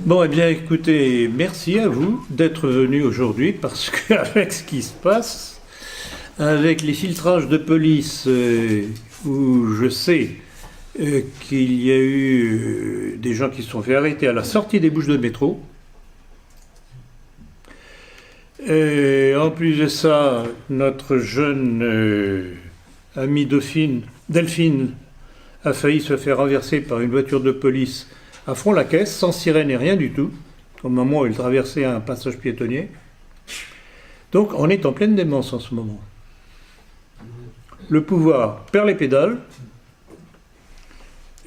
Bon, eh bien, écoutez, merci à vous d'être venus aujourd'hui, parce qu'avec ce qui se passe, avec les filtrages de police, où je sais qu'il y a eu des gens qui se sont fait arrêter à la sortie des bouches de métro, et en plus de ça, notre jeune amie Delphine, a failli se faire renverser par une voiture de police à fond-la-caisse, sans sirène et rien du tout, au moment où il traversait un passage piétonnier. Donc on est en pleine démence en ce moment. Le pouvoir perd les pédales.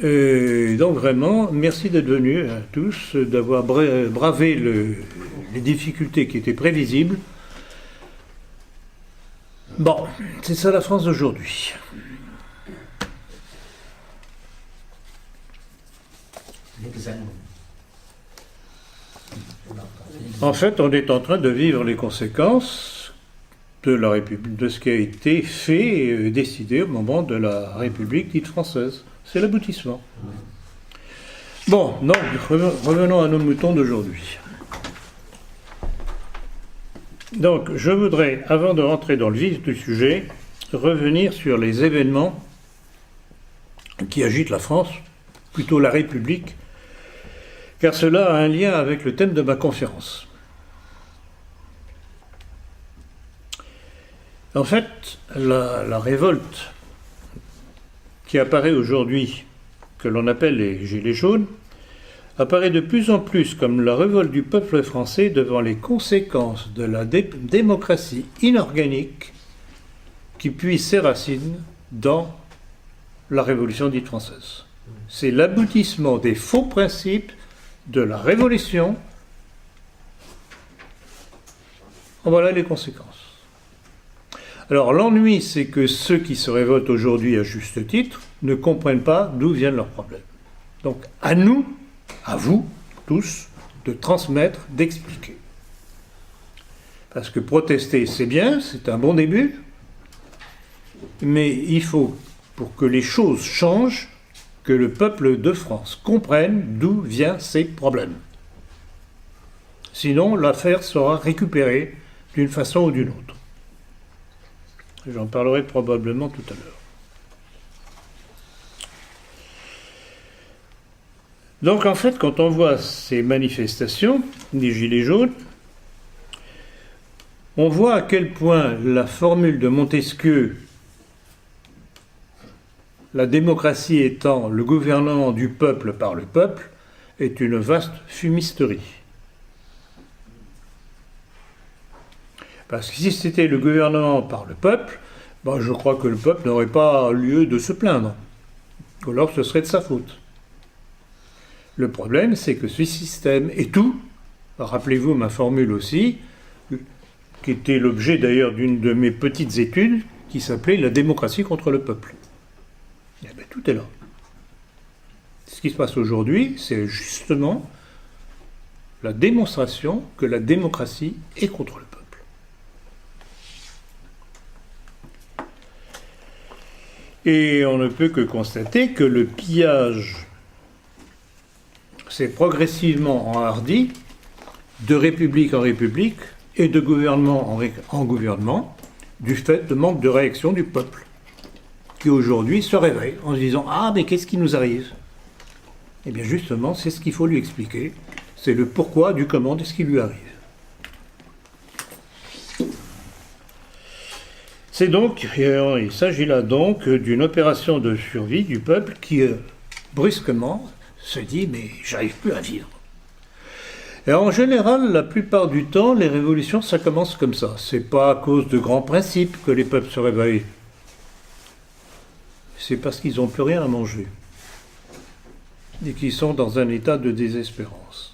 Et donc vraiment, merci d'être venus à tous, d'avoir bravé les difficultés qui étaient prévisibles. Bon, c'est ça la France d'aujourd'hui. En fait, on est en train de vivre les conséquences de la République, de ce qui a été fait et décidé au moment de la République dite française. C'est l'aboutissement. Bon, donc, revenons à nos moutons d'aujourd'hui. Donc, je voudrais, avant de rentrer dans le vif du sujet, revenir sur les événements qui agitent la France, plutôt la République, car cela a un lien avec le thème de ma conférence. En fait, la révolte qui apparaît aujourd'hui, que l'on appelle les Gilets jaunes, apparaît de plus en plus comme la révolte du peuple français devant les conséquences de la démocratie inorganique qui puise ses racines dans la Révolution dite française. C'est l'aboutissement des faux principes de la Révolution. En voilà les conséquences. Alors l'ennui, c'est que ceux qui se révoltent aujourd'hui à juste titre ne comprennent pas d'où viennent leurs problèmes. Donc à nous, à vous tous, de transmettre, d'expliquer. Parce que protester, c'est bien, c'est un bon début, mais il faut, pour que les choses changent, que le peuple de France comprenne d'où viennent ces problèmes. Sinon, l'affaire sera récupérée d'une façon ou d'une autre. J'en parlerai probablement tout à l'heure. Donc en fait, quand on voit ces manifestations des Gilets jaunes, on voit à quel point la formule de Montesquieu, la démocratie étant le gouvernement du peuple par le peuple, est une vaste fumisterie. Parce que si c'était le gouvernement par le peuple, ben je crois que le peuple n'aurait pas lieu de se plaindre. Ou alors ce serait de sa faute. Le problème, c'est que ce système est tout. Rappelez-vous ma formule aussi, qui était l'objet d'ailleurs d'une de mes petites études, qui s'appelait « La démocratie contre le peuple ». Eh bien, tout est là. Ce qui se passe aujourd'hui, c'est justement la démonstration que la démocratie est contre le peuple. Et on ne peut que constater que le pillage s'est progressivement enhardi de république en république et de gouvernement en gouvernement du fait de manque de réaction du peuple qui aujourd'hui se réveille en se disant « Ah, mais qu'est-ce qui nous arrive ?» Eh bien justement, c'est ce qu'il faut lui expliquer. C'est le pourquoi du comment de ce qui lui arrive. C'est donc, il s'agit là donc d'une opération de survie du peuple qui, brusquement, se dit « mais j'arrive plus à vivre ». Et en général, la plupart du temps, les révolutions, ça commence comme ça. C'est pas à cause de grands principes que les peuples se réveillent. C'est parce qu'ils n'ont plus rien à manger. Et qu'ils sont dans un état de désespérance.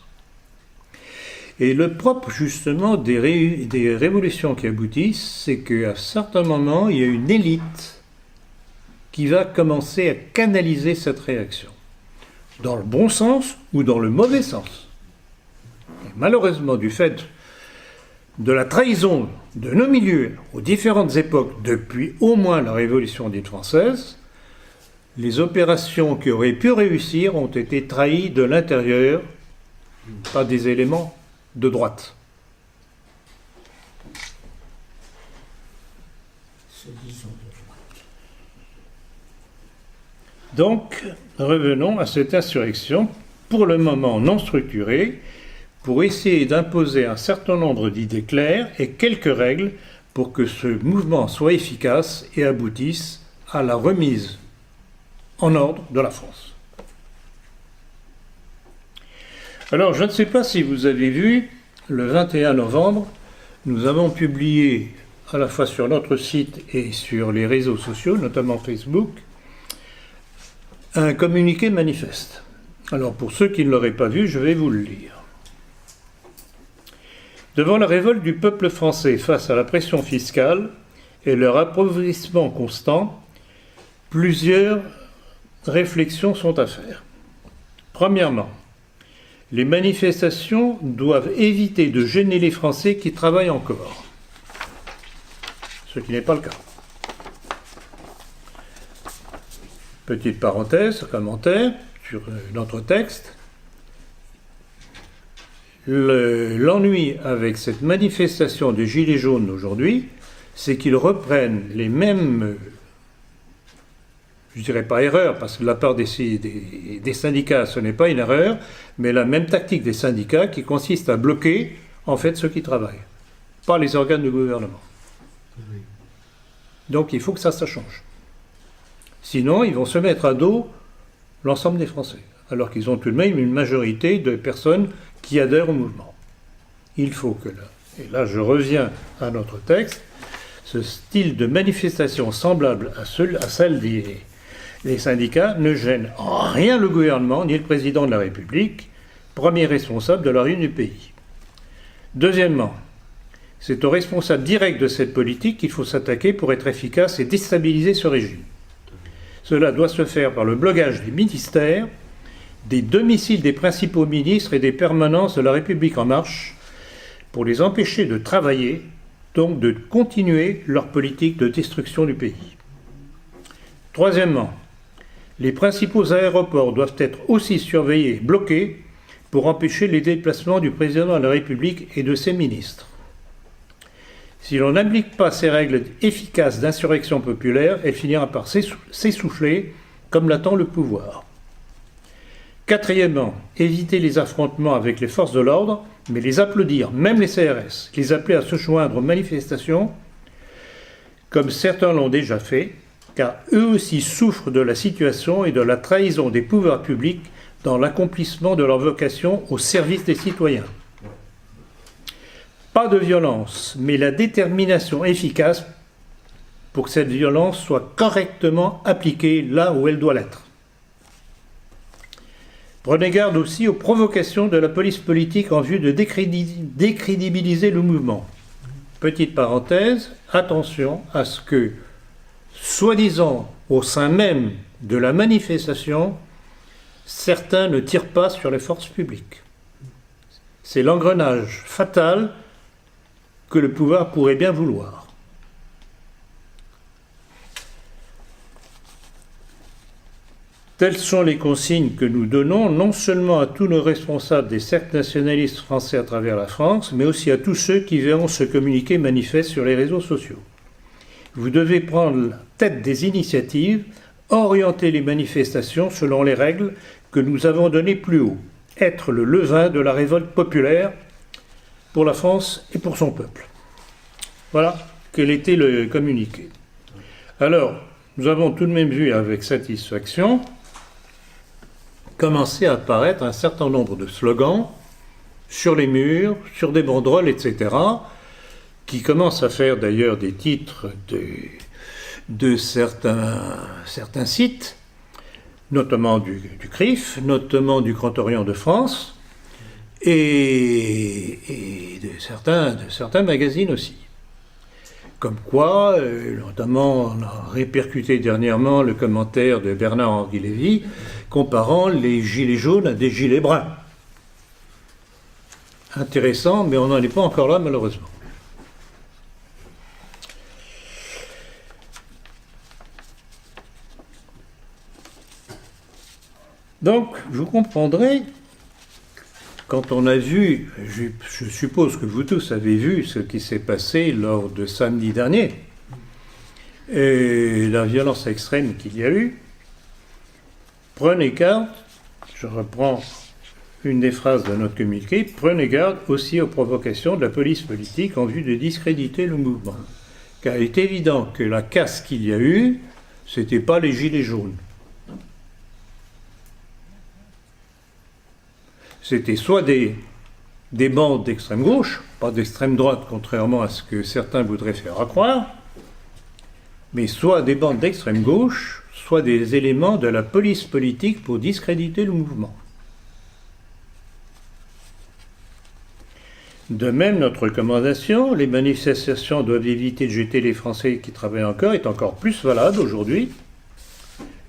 Et le propre, justement, des révolutions qui aboutissent, c'est qu'à certains moments, il y a une élite qui va commencer à canaliser cette réaction. Dans le bon sens ou dans le mauvais sens. malheureusement, du fait de la trahison de nos milieux aux différentes époques depuis au moins la Révolution dite française, les opérations qui auraient pu réussir ont été trahies de l'intérieur par des éléments de droite. Donc, revenons à cette insurrection, pour le moment non structurée, pour essayer d'imposer un certain nombre d'idées claires et quelques règles pour que ce mouvement soit efficace et aboutisse à la remise en ordre de la France. Alors, je ne sais pas si vous avez vu, le 21 novembre, nous avons publié, à la fois sur notre site et sur les réseaux sociaux, notamment Facebook, un communiqué manifeste. Alors, pour ceux qui ne l'auraient pas vu, je vais vous le lire. Devant la révolte du peuple français face à la pression fiscale et leur appauvrissement constant, plusieurs réflexions sont à faire. Premièrement, les manifestations doivent éviter de gêner les Français qui travaillent encore, ce qui n'est pas le cas. Petite parenthèse, commentaire sur notre texte. L'ennui avec cette manifestation des Gilets jaunes aujourd'hui, c'est qu'ils reprennent les mêmes, je ne dirais pas erreur, parce que de la part des syndicats, ce n'est pas une erreur, mais la même tactique des syndicats qui consiste à bloquer, en fait, ceux qui travaillent, pas les organes du gouvernement. Donc il faut que ça change. Sinon, ils vont se mettre à dos l'ensemble des Français, alors qu'ils ont tout de même une majorité de personnes qui adhèrent au mouvement. Il faut que là, et là je reviens à notre texte, ce style de manifestation semblable à celle des syndicats ne gêne en rien le gouvernement ni le président de la République, premier responsable de la ruine du pays. Deuxièmement, c'est aux responsables directs de cette politique qu'il faut s'attaquer pour être efficace et déstabiliser ce régime. Cela doit se faire par le blocage des ministères, des domiciles des principaux ministres et des permanences de la République en marche pour les empêcher de travailler, donc de continuer leur politique de destruction du pays. Troisièmement, les principaux aéroports doivent être aussi surveillés et bloqués pour empêcher les déplacements du président de la République et de ses ministres. Si l'on n'applique pas ces règles efficaces d'insurrection populaire, elle finira par s'essouffler, comme l'attend le pouvoir. Quatrièmement, éviter les affrontements avec les forces de l'ordre, mais les applaudir, même les CRS, les appeler à se joindre aux manifestations, comme certains l'ont déjà fait, car eux aussi souffrent de la situation et de la trahison des pouvoirs publics dans l'accomplissement de leur vocation au service des citoyens. Pas de violence, mais la détermination efficace pour que cette violence soit correctement appliquée là où elle doit l'être. Prenez garde aussi aux provocations de la police politique en vue de décrédibiliser le mouvement. Petite parenthèse, attention à ce que, soi-disant au sein même de la manifestation, certains ne tirent pas sur les forces publiques. C'est l'engrenage fatal que le pouvoir pourrait bien vouloir. Telles sont les consignes que nous donnons non seulement à tous nos responsables des cercles nationalistes français à travers la France, mais aussi à tous ceux qui verront ce communiqué manifeste sur les réseaux sociaux. Vous devez prendre la tête des initiatives, orienter les manifestations selon les règles que nous avons données plus haut, être le levain de la révolte populaire pour la France et pour son peuple. Voilà quel était le communiqué. Alors, nous avons tout de même vu avec satisfaction commencer à apparaître un certain nombre de slogans sur les murs, sur des banderoles, etc., qui commencent à faire d'ailleurs des titres de certains sites, notamment du CRIF, notamment du Grand Orient de France, et de certains magazines aussi. Comme quoi, notamment, on a répercuté dernièrement le commentaire de Bernard-Henri Lévy, comparant les gilets jaunes à des gilets bruns. intéressant, mais on n'en est pas encore là, malheureusement. Donc, vous comprendrez, quand on a vu, je suppose que vous tous avez vu ce qui s'est passé lors de samedi dernier, et la violence extrême qu'il y a eu, prenez garde, je reprends une des phrases de notre communiqué, prenez garde aussi aux provocations de la police politique en vue de discréditer le mouvement. Car il est évident que la casse qu'il y a eu, ce n'était pas les gilets jaunes. C'était soit des bandes d'extrême gauche, pas d'extrême droite, contrairement à ce que certains voudraient faire croire, mais soit des bandes d'extrême gauche, soit des éléments de la police politique pour discréditer le mouvement. De même, notre recommandation, les manifestations doivent éviter de jeter les Français qui travaillent encore, est encore plus valable aujourd'hui.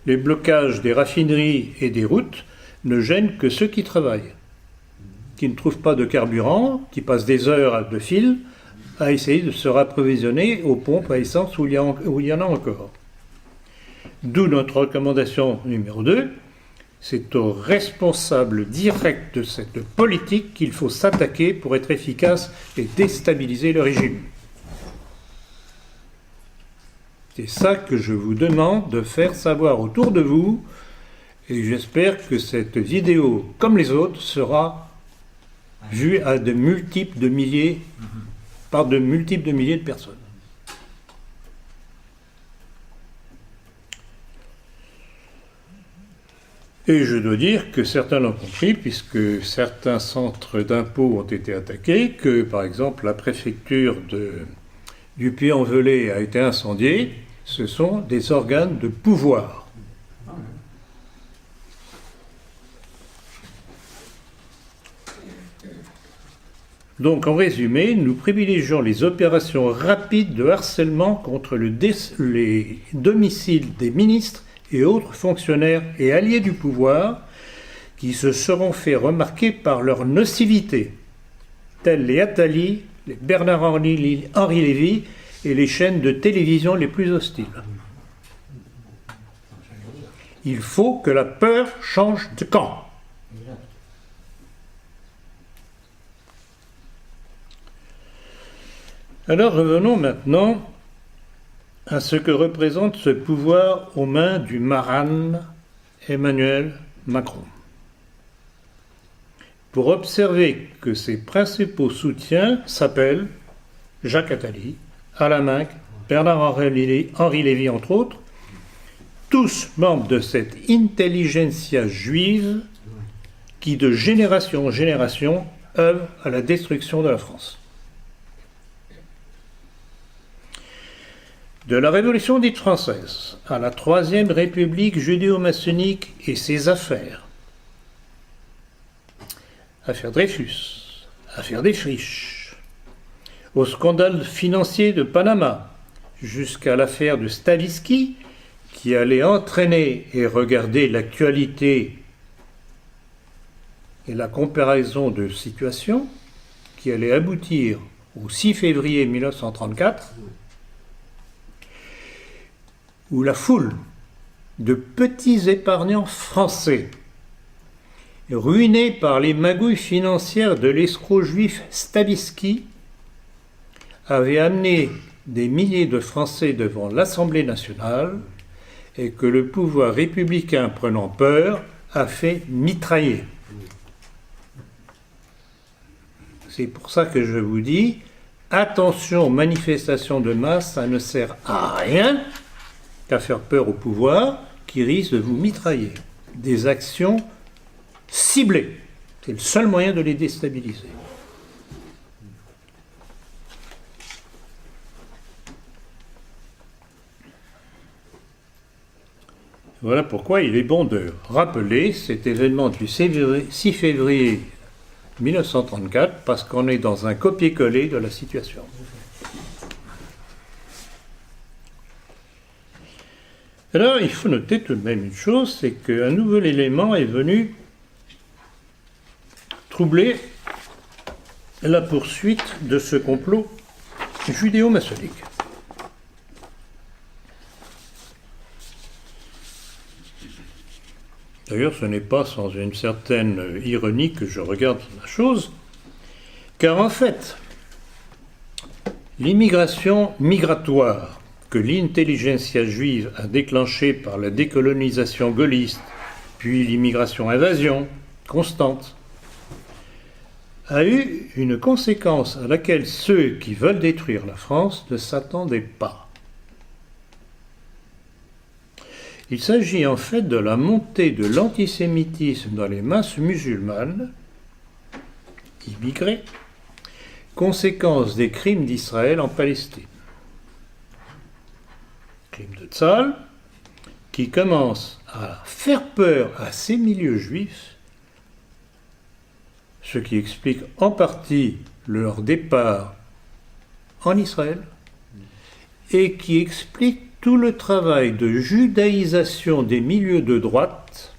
Les blocages des raffineries et des routes ne gênent que ceux qui travaillent, qui ne trouvent pas de carburant, qui passent des heures de fil à essayer de se rapprovisionner aux pompes à essence où il y en a encore. D'où notre recommandation numéro 2, c'est aux responsables directs de cette politique qu'il faut s'attaquer pour être efficace et déstabiliser le régime. C'est ça que je vous demande de faire savoir autour de vous, et j'espère que cette vidéo, comme les autres, sera vue à de multiples de milliers, par de multiples de milliers de personnes. Et je dois dire que certains l'ont compris, puisque certains centres d'impôts ont été attaqués, que par exemple la préfecture du Puy-en-Velay a été incendiée. Ce sont des organes de pouvoir. Donc en résumé, nous privilégions les opérations rapides de harcèlement contre les domiciles des ministres et autres fonctionnaires et alliés du pouvoir qui se seront fait remarquer par leur nocivité, tels les Attali, les Bernard-Henri Lévy et les chaînes de télévision les plus hostiles. Il faut que la peur change de camp. Alors revenons maintenant à ce que représente ce pouvoir aux mains du marâne Emmanuel Macron. Pour observer que ses principaux soutiens s'appellent Jacques Attali, Alain Minc, Bernard-Henri Lévy, entre autres, tous membres de cette intelligentsia juive qui, de génération en génération, œuvre à la destruction de la France. De la Révolution dite française à la Troisième République judéo-maçonnique et ses affaires, affaire Dreyfus, affaire des friches, au scandale financier de Panama, jusqu'à l'affaire de Stavisky, qui allait entraîner et regarder l'actualité et la comparaison de situations, qui allait aboutir au 6 février 1934, où la foule de petits épargnants français, ruinés par les magouilles financières de l'escroc juif Stavisky, avait amené des milliers de Français devant l'Assemblée nationale et que le pouvoir républicain, prenant peur, a fait mitrailler. C'est pour ça que je vous dis, attention aux manifestations de masse, ça ne sert à rien qu'à faire peur au pouvoir qui risque de vous mitrailler. Des actions ciblées, c'est le seul moyen de les déstabiliser. Voilà pourquoi il est bon de rappeler cet événement du 6 février 1934, parce qu'on est dans un copier-coller de la situation. Alors, il faut noter tout de même une chose, c'est qu'un nouvel élément est venu troubler la poursuite de ce complot judéo-maçonnique. D'ailleurs, ce n'est pas sans une certaine ironie que je regarde la chose, car en fait, l'immigration migratoire que l'intelligentsia juive a déclenchée par la décolonisation gaulliste, puis l'immigration-invasion constante, a eu une conséquence à laquelle ceux qui veulent détruire la France ne s'attendaient pas. Il s'agit en fait de la montée de l'antisémitisme dans les masses musulmanes, immigrées, conséquence des crimes d'Israël en Palestine. Crime de Tzal, qui commence à faire peur à ces milieux juifs, ce qui explique en partie leur départ en Israël, et qui explique tout le travail de judaïsation des milieux de droite,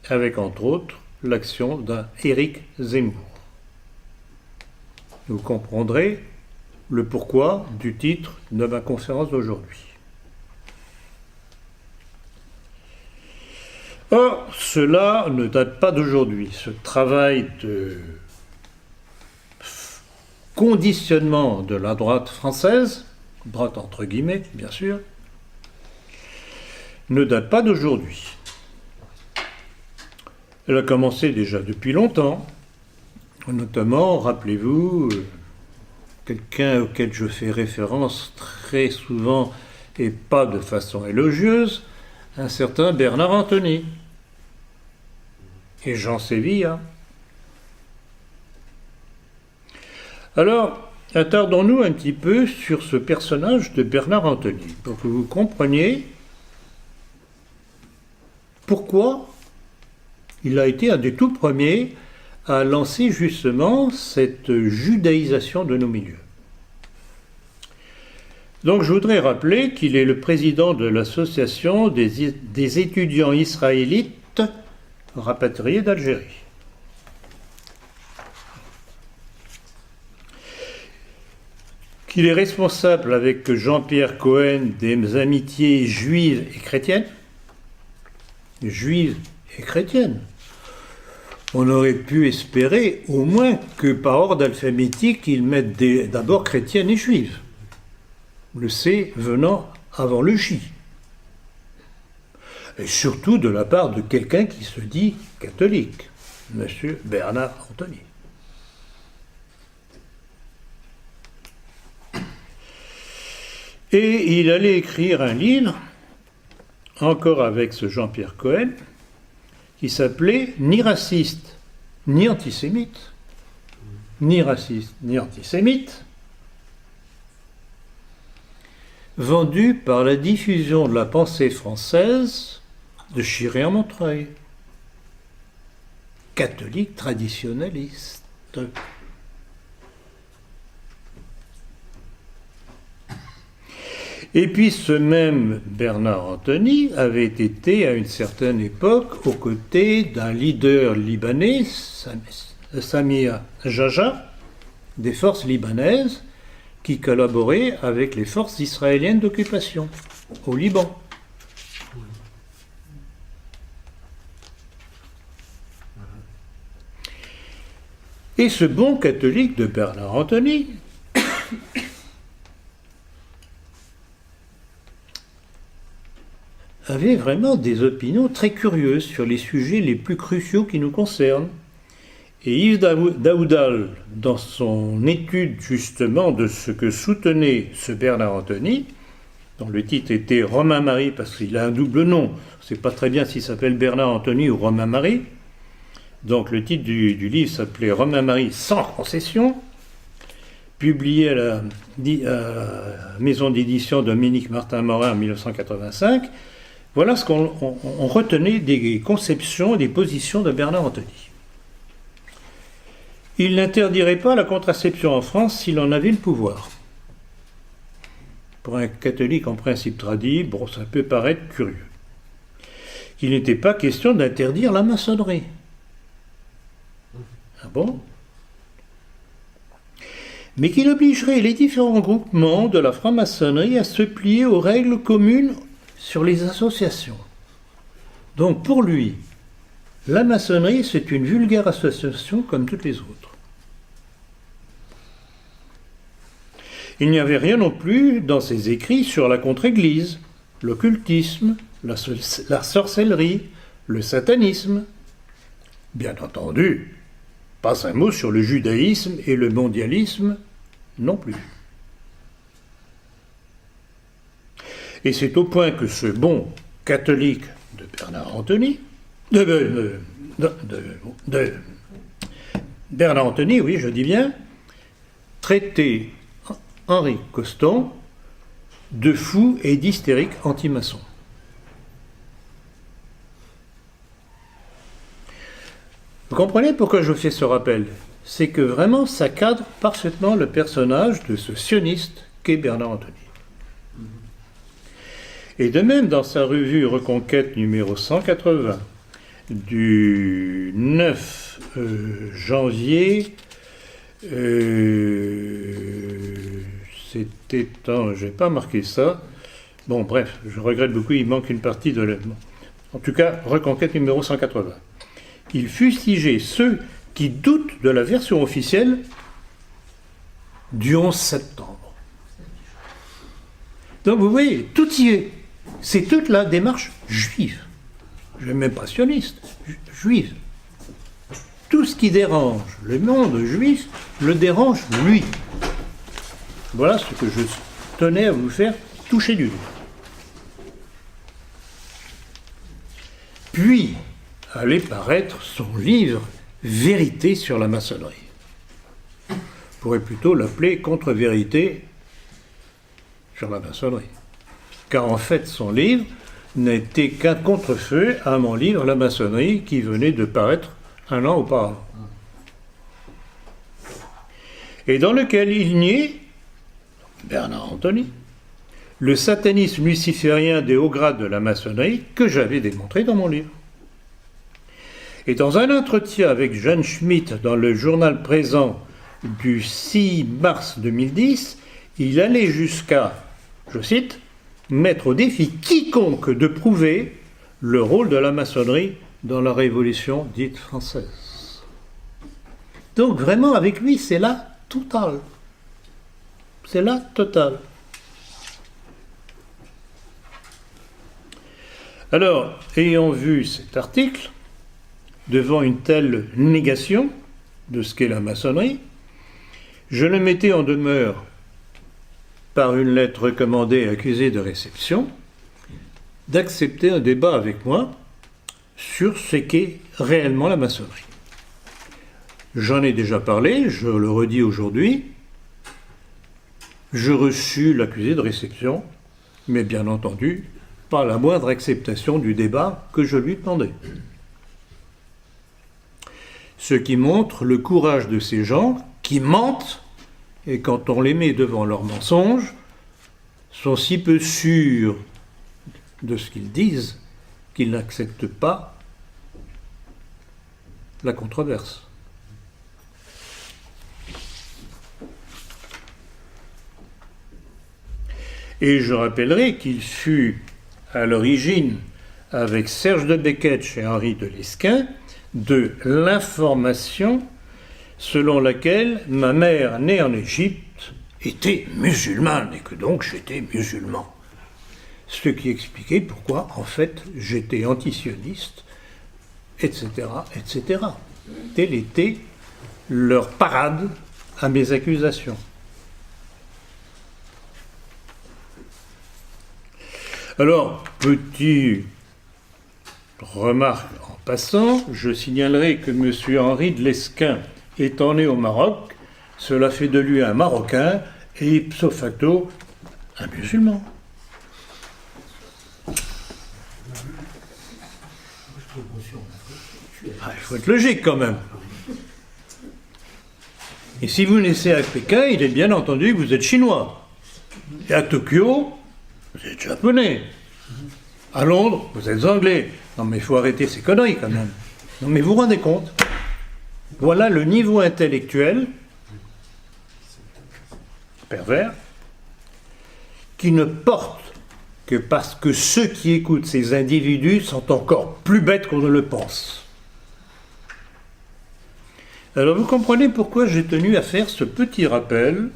avec entre autres l'action d'un Éric Zemmour. Vous comprendrez le pourquoi du titre de ma conférence d'aujourd'hui. Or, cela ne date pas d'aujourd'hui. Ce travail de conditionnement de la droite française, droite entre guillemets, bien sûr, ne date pas d'aujourd'hui. Elle a commencé déjà depuis longtemps, notamment, rappelez-vous, quelqu'un auquel je fais référence très souvent et pas de façon élogieuse, un certain Bernard Antony et Jean Sévilla. Alors, attardons-nous un petit peu sur ce personnage de Bernard Antony, pour que vous compreniez pourquoi il a été un des tout premiers à lancer justement cette judaïsation de nos milieux. Donc je voudrais rappeler qu'il est le président de l'association des étudiants israélites rapatriés d'Algérie. Qu'il est responsable avec Jean-Pierre Cohen des amitiés juives et chrétiennes. Juives et chrétiennes. On aurait pu espérer au moins que par ordre alphabétique, ils mettent d'abord chrétiennes et juives. Le C venant avant le J. Et surtout de la part de quelqu'un qui se dit catholique, M. Bernard Antony. Et il allait écrire un livre, encore avec ce Jean-Pierre Cohen, qui s'appelait « Ni raciste, ni antisémite ». Ni raciste, ni antisémite, vendu par la diffusion de la pensée française de Chiré-en-Montreuil, catholique traditionnaliste. Et puis ce même Bernard Antony avait été à une certaine époque aux côtés d'un leader libanais, Samir Jaja, des forces libanaises, qui collaborait avec les forces israéliennes d'occupation au Liban. Et ce bon catholique de Bernard Antony avait vraiment des opinions très curieuses sur les sujets les plus cruciaux qui nous concernent. Et Yves Daoudal, dans son étude justement de ce que soutenait ce Bernard Antony, dont le titre était Romain Marie, parce qu'il a un double nom, on ne sait pas très bien s'il s'appelle Bernard Antony ou Romain Marie, donc le titre du livre s'appelait Romain Marie sans concession, publié à la maison d'édition Dominique Martin-Morin en 1985. Voilà ce qu'on retenait des conceptions et des positions de Bernard Antony. Il n'interdirait pas la contraception en France s'il en avait le pouvoir. Pour un catholique en principe tradit, bon, ça peut paraître curieux. Il n'était pas question d'interdire la maçonnerie. Ah bon? Mais qu'il obligerait les différents groupements de la franc-maçonnerie à se plier aux règles communes sur les associations. Donc pour lui, la maçonnerie, c'est une vulgaire association comme toutes les autres. Il n'y avait rien non plus dans ses écrits sur la contre-église, l'occultisme, la sorcellerie, le satanisme. Bien entendu, pas un mot sur le judaïsme et le mondialisme non plus. Et c'est au point que ce bon catholique de Bernard Antony, Bernard Antony, oui, je dis bien, traitait Henri Coston de fou et d'hystérique anti-maçon. Vous comprenez pourquoi je fais ce rappel? C'est que vraiment ça cadre parfaitement le personnage de ce sioniste qu'est Bernard Antony. Et de même dans sa revue Reconquête numéro 180 du 9 janvier, c'était en... j'ai pas marqué ça. Bon, bref, je regrette beaucoup, il manque une partie de l'élément. En tout cas, Reconquête numéro 180. Il fustigeait ceux qui doutent de la version officielle du 11 septembre. Donc vous voyez, tout y est. C'est toute la démarche juive. Je n'ai même pas sioniste, juive. Tout ce qui dérange le monde juif le dérange lui. Voilà ce que je tenais à vous faire toucher du doigt. Puis allait paraître son livre « Vérité sur la maçonnerie ». On pourrait plutôt l'appeler « Contre-vérité sur la maçonnerie ». Car en fait, son livre n'était qu'un contrefeu à mon livre « La maçonnerie » qui venait de paraître un an auparavant. Et dans lequel il niait, Bernard Antony, le satanisme luciférien des hauts grades de la maçonnerie que j'avais démontré dans mon livre. Et dans un entretien avec Jeanne Schmitt dans le journal Présent du 6 mars 2010, il allait jusqu'à, je cite, mettre au défi quiconque de prouver le rôle de la maçonnerie dans la Révolution dite française. Donc vraiment avec lui, c'est la totale. C'est la totale. Alors, ayant vu cet article, devant une telle négation de ce qu'est la maçonnerie, je le mettais en demeure par une lettre recommandée accusée de réception d'accepter un débat avec moi sur ce qu'est réellement la maçonnerie. J'en ai déjà parlé, je le redis aujourd'hui. Je reçus l'accusé de réception, mais bien entendu, pas la moindre acceptation du débat que je lui demandais. Ce qui montre le courage de ces gens qui mentent, et quand on les met devant leurs mensonges, sont si peu sûrs de ce qu'ils disent qu'ils n'acceptent pas la controverse. Et je rappellerai qu'il fut à l'origine, avec Serge de Becquetch et Henri de Lesquen, de l'information selon laquelle ma mère, née en Égypte, était musulmane et que donc j'étais musulman. Ce qui expliquait pourquoi, en fait, j'étais antisioniste, etc., etc. Telle était leur parade à mes accusations. Alors, petite remarque en passant, je signalerai que M. Henri de Lesquen étant né au Maroc, cela fait de lui un Marocain et ipso facto un musulman. Ah, il faut être logique quand même. Et si vous naissez à Pékin, il est bien entendu que vous êtes chinois. Et à Tokyo, vous êtes japonais. À Londres, vous êtes anglais. Non mais il faut arrêter ces conneries quand même. Non mais vous vous rendez compte? Voilà le niveau intellectuel pervers qui ne porte que parce que ceux qui écoutent ces individus sont encore plus bêtes qu'on ne le pense. Alors vous comprenez pourquoi j'ai tenu à faire ce petit rappel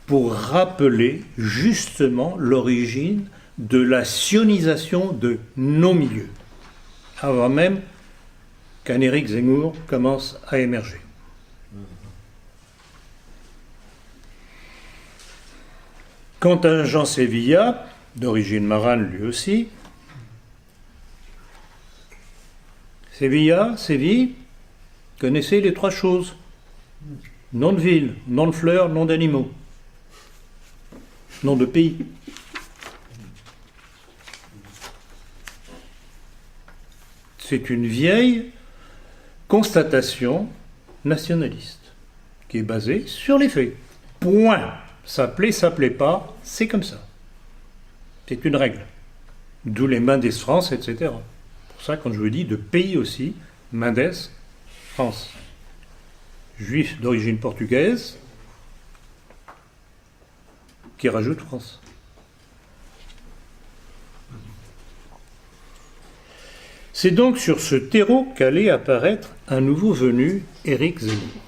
pour rappeler justement l'origine de la sionisation de nos milieux, avant même qu'un Éric Zemmour commence à émerger. Quant à Jean Sévilla, d'origine marane lui aussi, Séville, connaissez les trois choses. Nom de ville, nom de fleurs, nom d'animaux. Nom de pays. C'est une vieille constatation nationaliste qui est basée sur les faits. Point. Ça plaît pas, c'est comme ça. C'est une règle. D'où les Mendes France, etc. Pour ça, quand je vous dis de pays aussi, Mendes France. Juif d'origine portugaise, qui rajoute France. C'est donc sur ce terreau qu'allait apparaître un nouveau venu, Éric Zemmour.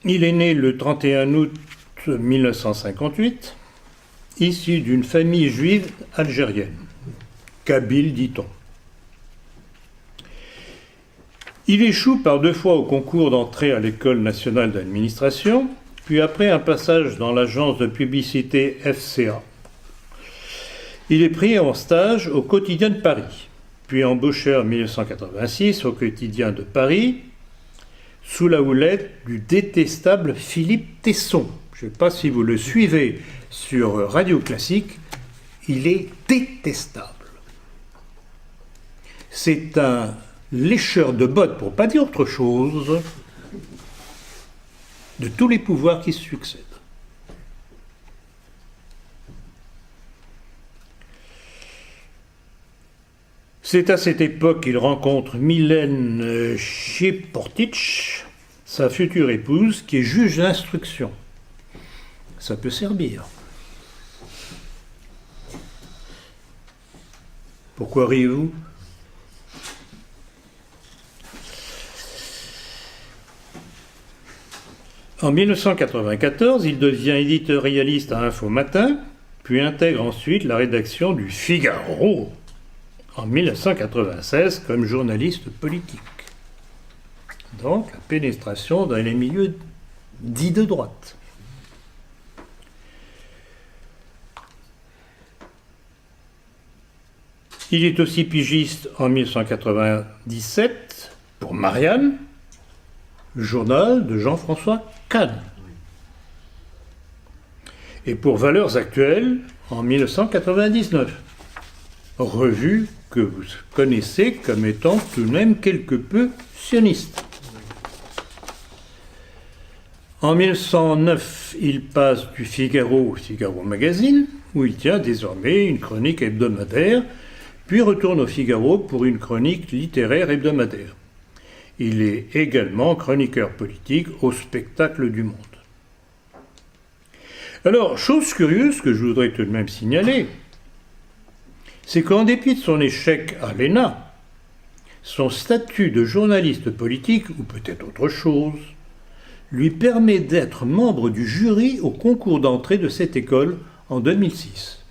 Il est né le 31 août 1958, issu d'une famille juive algérienne, kabyle dit-on. Il échoue par 2 fois au concours d'entrée à l'École nationale d'administration, puis après un passage dans l'agence de publicité FCA. Il est pris en stage au Quotidien de Paris, puis embauché en 1986 au Quotidien de Paris, sous la houlette du détestable Philippe Tesson. Je ne sais pas si vous le suivez sur Radio Classique, il est détestable. C'est un lécheur de bottes, pour ne pas dire autre chose, de tous les pouvoirs qui se succèdent. C'est à cette époque qu'il rencontre Mylène Sheportich, sa future épouse, qui est juge d'instruction. Ça peut servir. Pourquoi riez-vous ? En 1994, il devient éditorialiste à Info Matin, puis intègre ensuite la rédaction du Figaro, en 1996 comme journaliste politique. Donc la pénétration dans les milieux dits de droite. Il est aussi pigiste en 1997 pour Marianne, journal de Jean-François Kahn. Et pour Valeurs Actuelles en 1999, revue que vous connaissez comme étant tout de même quelque peu sioniste. En 1909, il passe du Figaro au Figaro Magazine, où il tient désormais une chronique hebdomadaire, puis retourne au Figaro pour une chronique littéraire hebdomadaire. Il est également chroniqueur politique au Spectacle du Monde. Alors, chose curieuse que je voudrais tout de même signaler, c'est qu'en dépit de son échec à l'ENA, son statut de journaliste politique, ou peut-être autre chose, lui permet d'être membre du jury au concours d'entrée de cette école en 2006.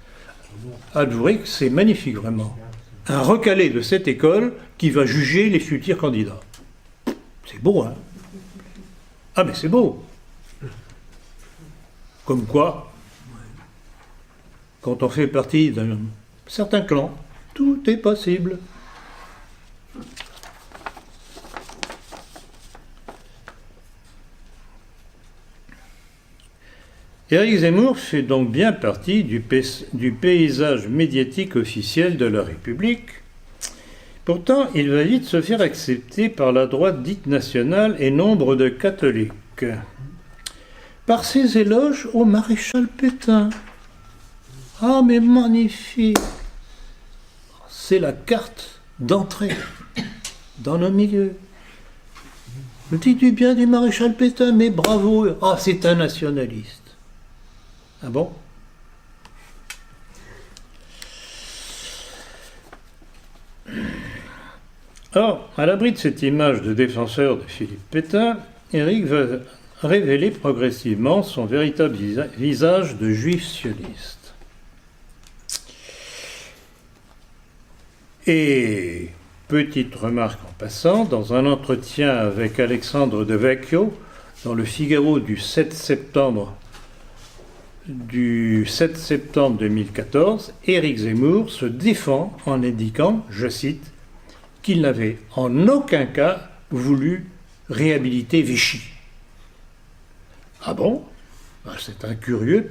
Avouez que c'est magnifique, vraiment. Un recalé de cette école qui va juger les futurs candidats. C'est beau, hein ? Ah, mais c'est beau. Comme quoi, quand on fait partie d'un certain clan, tout est possible. Éric Zemmour fait donc bien partie du paysage médiatique officiel de la République. Pourtant, il va vite se faire accepter par la droite dite nationale et nombre de catholiques. Par ses éloges au maréchal Pétain. Ah, mais magnifique! c'est la carte d'entrée dans nos milieux. Le dit du bien du maréchal Pétain, mais bravo, ah, c'est un nationaliste. Ah bon? Or, à l'abri de cette image de défenseur de Philippe Pétain, Éric va révéler progressivement son véritable visage de juif sioniste. Et, petite remarque en passant, dans un entretien avec Alexandre de Vecchio, dans le Figaro du 7 septembre 2014, Éric Zemmour se défend en indiquant, je cite, qu'il n'avait en aucun cas voulu réhabiliter Vichy. Ah bon? Ben, c'est un curieux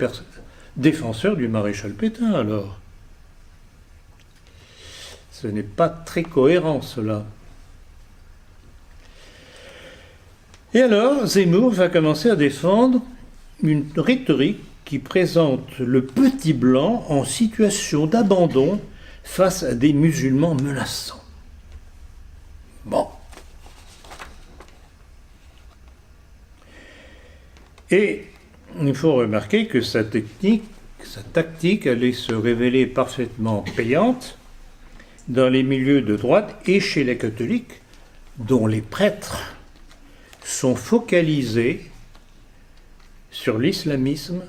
défenseur du maréchal Pétain, alors. Ce n'est pas très cohérent, cela. Et alors, Zemmour va commencer à défendre une rhétorique qui présente le petit blanc en situation d'abandon face à des musulmans menaçants. Bon. Et il faut remarquer que sa tactique allait se révéler parfaitement payante dans les milieux de droite et chez les catholiques, dont les prêtres sont focalisés sur l'islamisme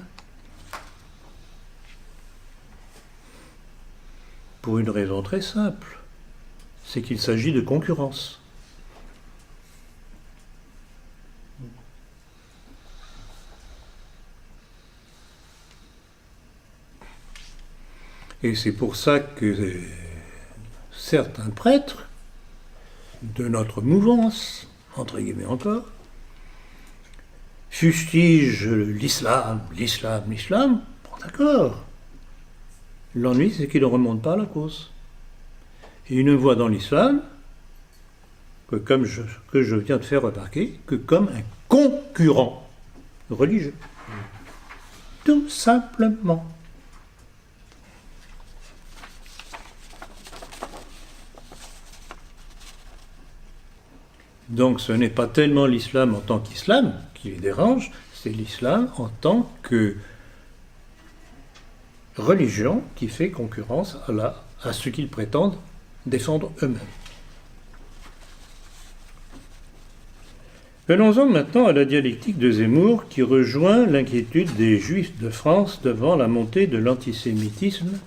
pour une raison très simple, c'est qu'il s'agit de concurrence. Et c'est pour ça que certains prêtres de notre mouvance, entre guillemets encore, fustigent l'islam, bon d'accord. L'ennui, c'est qu'ils ne remontent pas à la cause. Et ils ne voient dans l'islam que, que je viens de faire remarquer, que comme un concurrent religieux. Tout simplement. Donc ce n'est pas tellement l'islam en tant qu'islam qui les dérange, c'est l'islam en tant que religion qui fait concurrence à ce qu'ils prétendent défendre eux-mêmes. Venons-en maintenant à la dialectique de Zemmour qui rejoint l'inquiétude des Juifs de France devant la montée de l'antisémitisme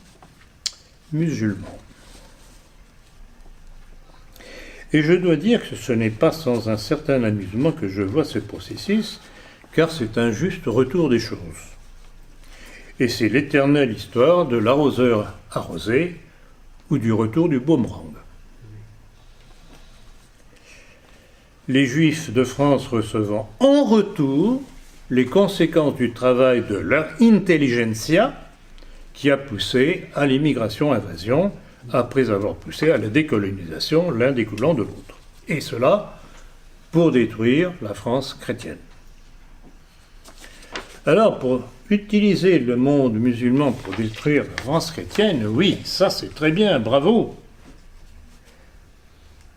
musulman. Et je dois dire que ce n'est pas sans un certain amusement que je vois ce processus, car c'est un juste retour des choses. Et c'est l'éternelle histoire de l'arroseur arrosé ou du retour du boomerang. Les Juifs de France recevant en retour les conséquences du travail de leur intelligentsia qui a poussé à l'immigration-invasion après avoir poussé à la décolonisation l'un découlant de l'autre. Et cela pour détruire la France chrétienne. Alors, pour utiliser le monde musulman pour détruire la France chrétienne, oui, ça c'est très bien, bravo.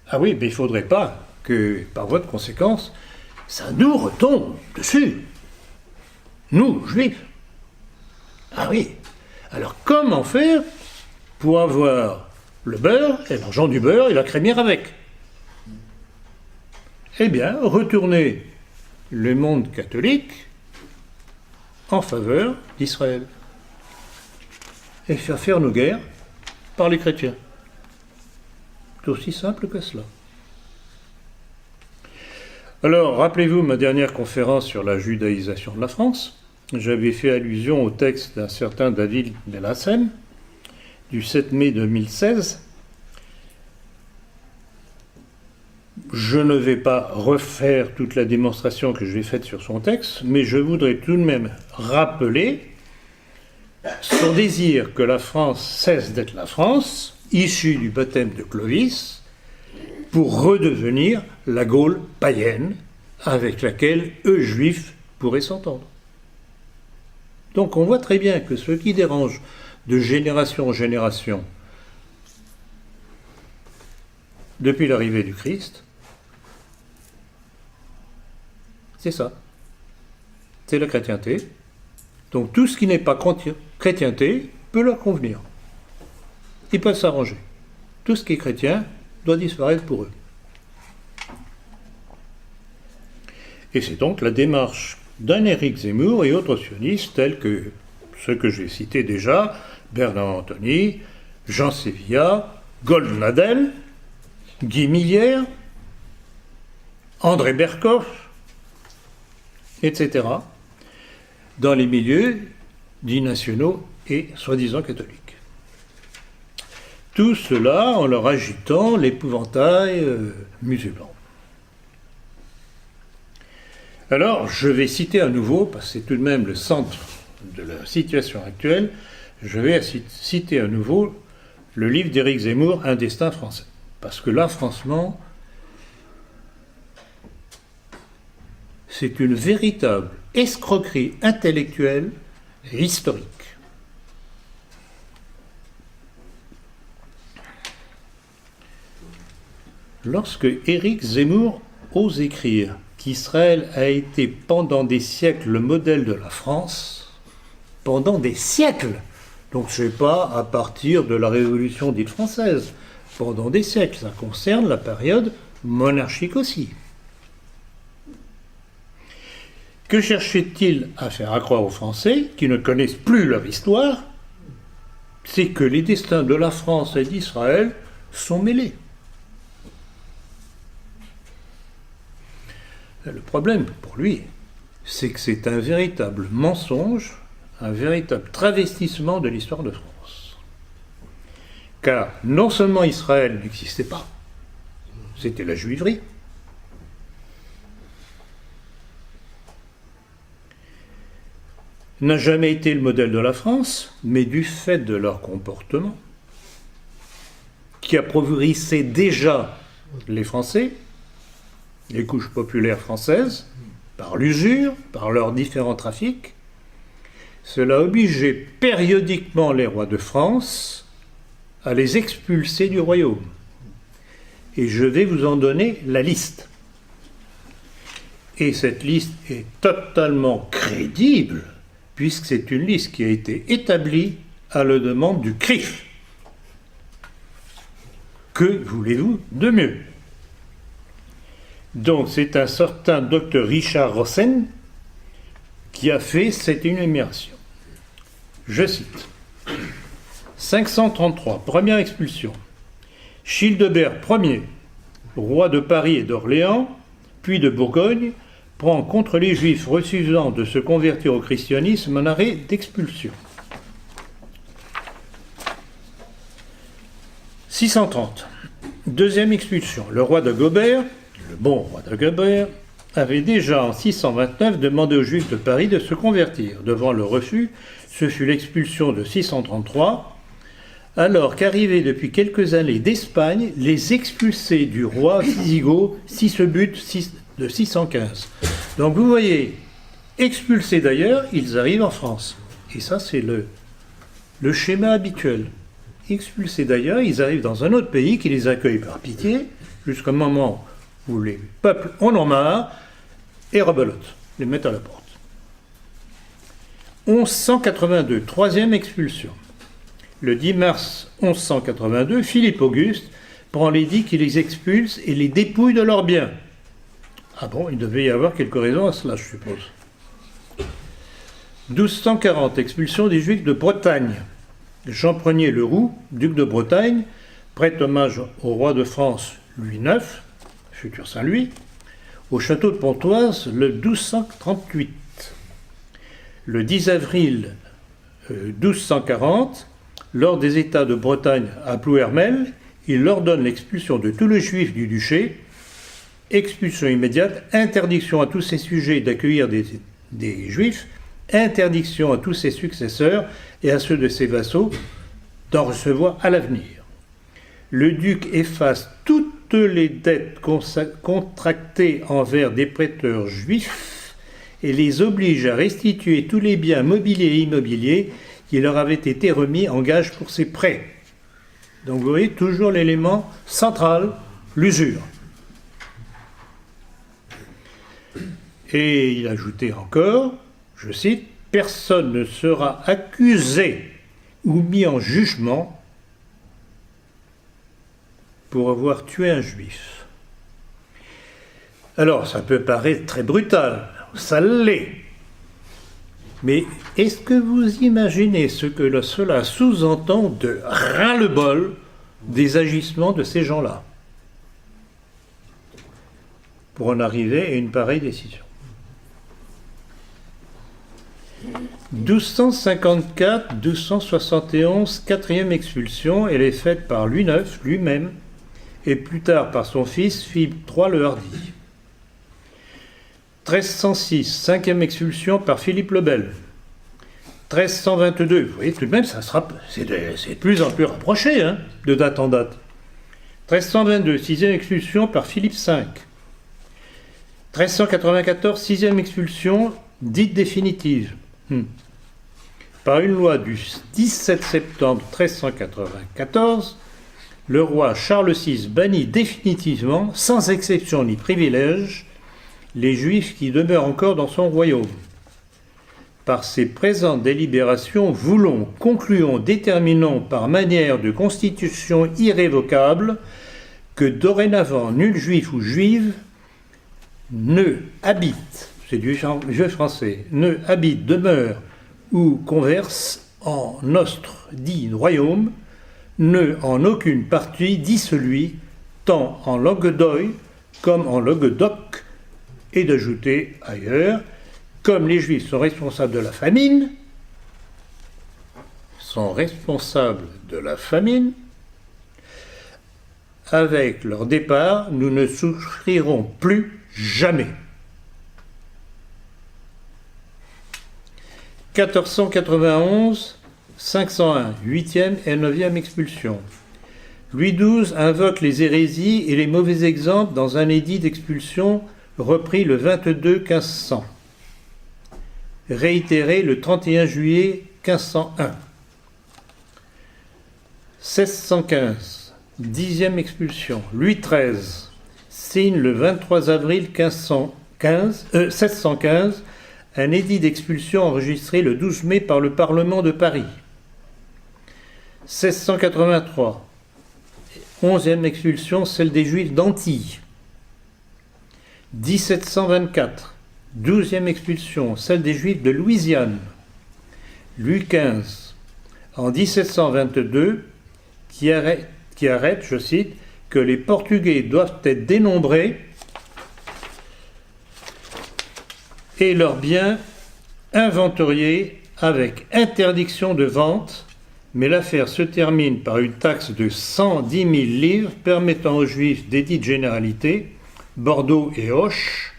Ah oui, mais il ne faudrait pas que, par voie de conséquence, ça nous retombe dessus. Nous, juifs. Ah oui. Alors, comment faire pour avoir le beurre et l'argent du beurre et la crémière avec? Eh bien, retourner le monde catholique en faveur d'Israël et faire nos guerres par les chrétiens. C'est aussi simple que cela. Alors, rappelez-vous ma dernière conférence sur la judaïsation de la France. J'avais fait allusion au texte d'un certain David Belhassem du 7 mai 2016. Je ne vais pas refaire toute la démonstration que j'ai faite sur son texte, mais je voudrais tout de même rappeler son désir que la France cesse d'être la France, issue du baptême de Clovis, pour redevenir la Gaule païenne avec laquelle eux, juifs, pourraient s'entendre. Donc on voit très bien que ce qui dérange de génération en génération depuis l'arrivée du Christ. C'est ça. C'est la chrétienté. Donc tout ce qui n'est pas chrétienté peut leur convenir. Ils peuvent s'arranger. Tout ce qui est chrétien doit disparaître pour eux. Et c'est donc la démarche d'un Éric Zemmour et autres sionistes tels que ceux que j'ai cités déjà, Bernard Anthony, Jean Sévillat, Goldnadel, Guy Millière, André Berkoff, etc., dans les milieux dits nationaux et soi-disant catholiques. Tout cela en leur agitant l'épouvantail musulman. Alors, je vais citer à nouveau, parce que c'est tout de même le centre de la situation actuelle, je vais citer à nouveau le livre d'Éric Zemmour, Un destin français. Parce que là, franchement, c'est une véritable escroquerie intellectuelle et historique. Lorsque Éric Zemmour ose écrire qu'Israël a été pendant des siècles le modèle de la France, pendant des siècles, donc ce n'est pas à partir de la Révolution dite française, pendant des siècles, ça concerne la période monarchique aussi. Que cherchait-il à faire accroire aux Français, qui ne connaissent plus leur histoire? C'est que les destins de la France et d'Israël sont mêlés. Le problème pour lui, c'est que c'est un véritable mensonge, un véritable travestissement de l'histoire de France. Car non seulement Israël n'existait pas, c'était la juiverie. N'a jamais été le modèle de la France, mais du fait de leur comportement, qui appauvrissait déjà les Français, les couches populaires françaises, par l'usure, par leurs différents trafics, cela obligeait périodiquement les rois de France à les expulser du royaume. Et je vais vous en donner la liste. Et cette liste est totalement crédible, puisque c'est une liste qui a été établie à la demande du CRIF. Que voulez-vous de mieux? Donc c'est un certain docteur Richard Rosen qui a fait cette énumération. Je cite. 533, première expulsion. Childebert Ier, roi de Paris et d'Orléans, puis de Bourgogne, prend contre les Juifs refusant de se convertir au christianisme un arrêt d'expulsion. 630, deuxième expulsion. Le roi de Gobert, le bon roi de Gobert, avait déjà en 629 demandé aux Juifs de Paris de se convertir. Devant le refus, ce fut l'expulsion de 633, alors qu'arrivaient depuis quelques années d'Espagne les expulsés du roi wisigoth Sisebuth de 615. Donc vous voyez, expulsés d'ailleurs, ils arrivent en France. Et ça, c'est le schéma habituel. Expulsés d'ailleurs, ils arrivent dans un autre pays qui les accueille par pitié, jusqu'au moment où les peuples en ont marre et rebelotent, les mettent à la porte. 1182, troisième expulsion. Le 10 mars 1182, Philippe Auguste prend l'édit qui les expulse et les dépouille de leurs biens. Ah bon, il devait y avoir quelques raisons à cela, je suppose. 1240, expulsion des Juifs de Bretagne. Jean Ier le Roux, duc de Bretagne, prête hommage au roi de France Louis IX, futur Saint-Louis, au château de Pontoise le 1238. Le 10 avril 1240, lors des États de Bretagne à Plouermel, il ordonne l'expulsion de tous les Juifs du duché, expulsion immédiate, interdiction à tous ses sujets d'accueillir des Juifs, interdiction à tous ses successeurs et à ceux de ses vassaux d'en recevoir à l'avenir. Le duc efface toutes les dettes contractées envers des prêteurs juifs et les oblige à restituer tous les biens mobiliers et immobiliers qui leur avaient été remis en gage pour ces prêts. Donc vous voyez toujours l'élément central l'usure. Et il ajoutait encore, je cite, « Personne ne sera accusé ou mis en jugement pour avoir tué un juif. » Alors, ça peut paraître très brutal, ça l'est. Mais est-ce que vous imaginez ce que cela sous-entend de ras-le-bol des agissements de ces gens-là pour en arriver à une pareille décision? 1254-1271, quatrième expulsion, elle est faite par Louis IX lui-même et plus tard par son fils Philippe III le Hardi. 1306, cinquième expulsion par Philippe le Bel. 1322, vous voyez tout de même, c'est de plus en plus rapproché, hein, de date en date. 1322, sixième expulsion par Philippe V. 1394, sixième expulsion dite définitive. Par une loi du 17 septembre 1394, le roi Charles VI bannit définitivement, sans exception ni privilège, les Juifs qui demeurent encore dans son royaume. Par ces présentes délibérations, voulons, concluons, déterminons par manière de constitution irrévocable que dorénavant nul Juif ou Juive ne habite, c'est du jeu français, ne habite, demeure ou converse en nostre dit royaume, ne en aucune partie dit celui, tant en Languedoc comme en Languedoc, et d'ajouter ailleurs, comme les Juifs sont responsables de la famine, avec leur départ, nous ne souffrirons plus jamais. 1491, 501, 8e et 9e expulsion. Louis XII invoque les hérésies et les mauvais exemples dans un édit d'expulsion repris le 22 1500, réitéré le 31 juillet 1501. 1615, 10e expulsion. Louis XIII signe le 23 avril 1715 un édit d'expulsion enregistré le 12 mai par le Parlement de Paris. 1683, 11e expulsion, celle des Juifs d'Antilles. 1724, 12e expulsion, celle des Juifs de Louisiane. Louis XV, en 1722, qui arrête, je cite, que les Portugais doivent être dénombrés et leurs biens inventoriés avec interdiction de vente, mais l'affaire se termine par une taxe de 110 000 livres permettant aux Juifs des dites généralités, Bordeaux et Auch,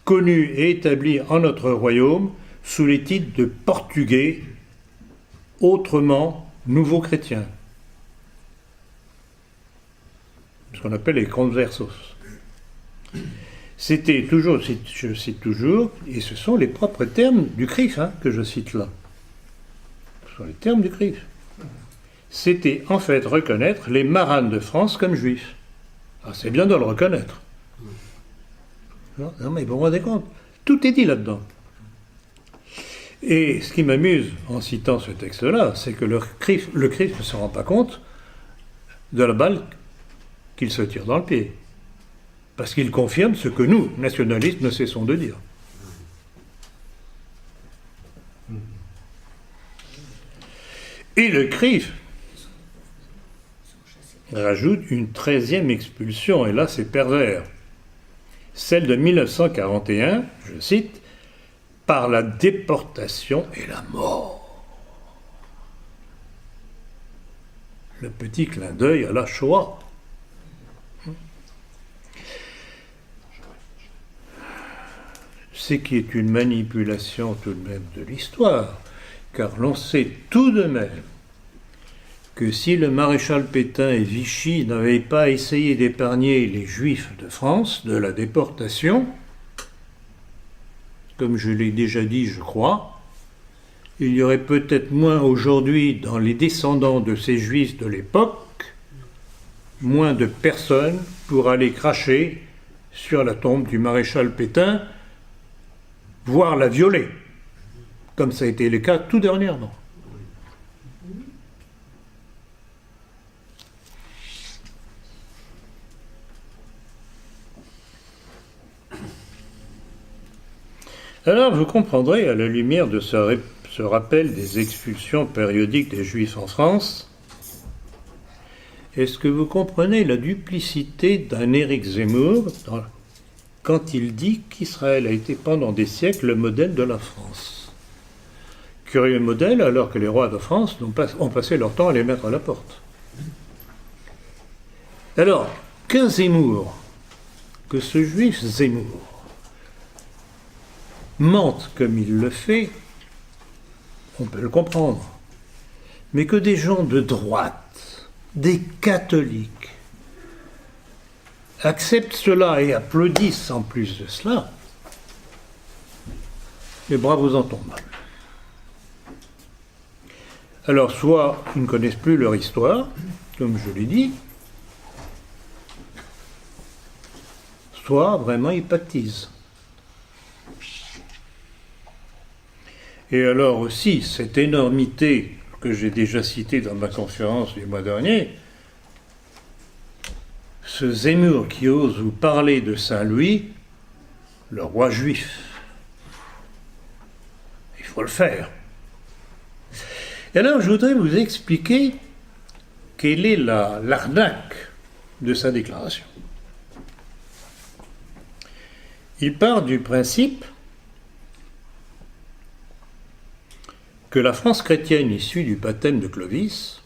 connus et établis en notre royaume sous les titres de portugais, autrement nouveaux chrétiens. Ce qu'on appelle les conversos. C'était toujours, je cite toujours, et ce sont les propres termes du CRIF que je cite là. Ce sont les termes du CRIF. C'était en fait reconnaître les maranes de France comme juifs. Alors c'est bien de le reconnaître. Non, mais vous vous rendez compte, tout est dit là-dedans. Et ce qui m'amuse en citant ce texte-là, c'est que le CRIF ne se rend pas compte de la balle qu'il se tire dans le pied. Parce qu'il confirme ce que nous, nationalistes, ne cessons de dire. Et le CRIF rajoute une 13e expulsion, et là c'est pervers. Celle de 1941, je cite, par la déportation et la mort. Le petit clin d'œil à la Shoah. C'est qui est une manipulation tout de même de l'histoire, car l'on sait tout de même que si le maréchal Pétain et Vichy n'avaient pas essayé d'épargner les Juifs de France de la déportation, comme je l'ai déjà dit, je crois, il y aurait peut-être moins aujourd'hui dans les descendants de ces Juifs de l'époque moins de personnes pour aller cracher sur la tombe du maréchal Pétain, voire la violer, comme ça a été le cas tout dernièrement. Alors vous comprendrez, à la lumière de ce rappel des expulsions périodiques des Juifs en France, est-ce que vous comprenez la duplicité d'un Éric Zemmour quand il dit qu'Israël a été pendant des siècles le modèle de la France? Curieux modèle, alors que les rois de France ont passé leur temps à les mettre à la porte. Alors, qu'un Zemmour, que ce juif Zemmour, mente comme il le fait, on peut le comprendre. Mais que des gens de droite, des catholiques, acceptent cela et applaudissent en plus de cela, les bras vous en tombent. Alors, soit ils ne connaissent plus leur histoire, comme je l'ai dit, soit vraiment ils pactisent. Et alors aussi, cette énormité que j'ai déjà citée dans ma conférence du mois dernier, ce Zemmour qui ose vous parler de Saint-Louis, le roi juif. Il faut le faire. Et alors je voudrais vous expliquer quelle est l'arnaque de sa déclaration. Il part du principe que la France chrétienne issue du baptême de Clovis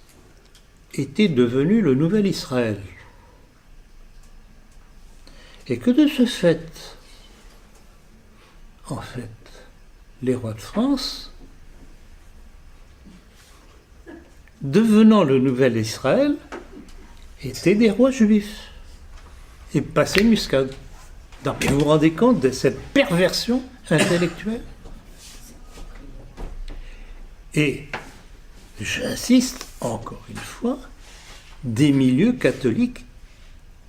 était devenue le nouvel Israël. Et que de ce fait, en fait, les rois de France, devenant le nouvel Israël, étaient des rois juifs et passaient muscade. Donc vous vous rendez compte de cette perversion intellectuelle? Et j'insiste encore une fois, des milieux catholiques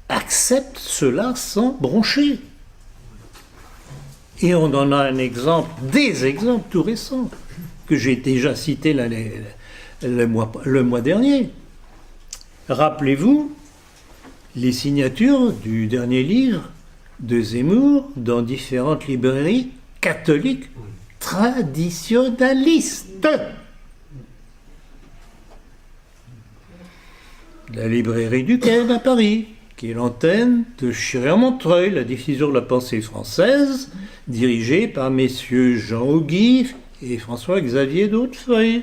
acceptent cela sans broncher. Et on en a un exemple, des exemples tout récents, que j'ai déjà cités le mois dernier. Rappelez-vous les signatures du dernier livre de Zemmour dans différentes librairies catholiques traditionnalistes. La librairie du Quai à Paris, qui est l'antenne de Chiré-en-Montreuil, la diffusion de la pensée française, dirigée par messieurs Jean Auguy et François-Xavier d'Hautefeuille,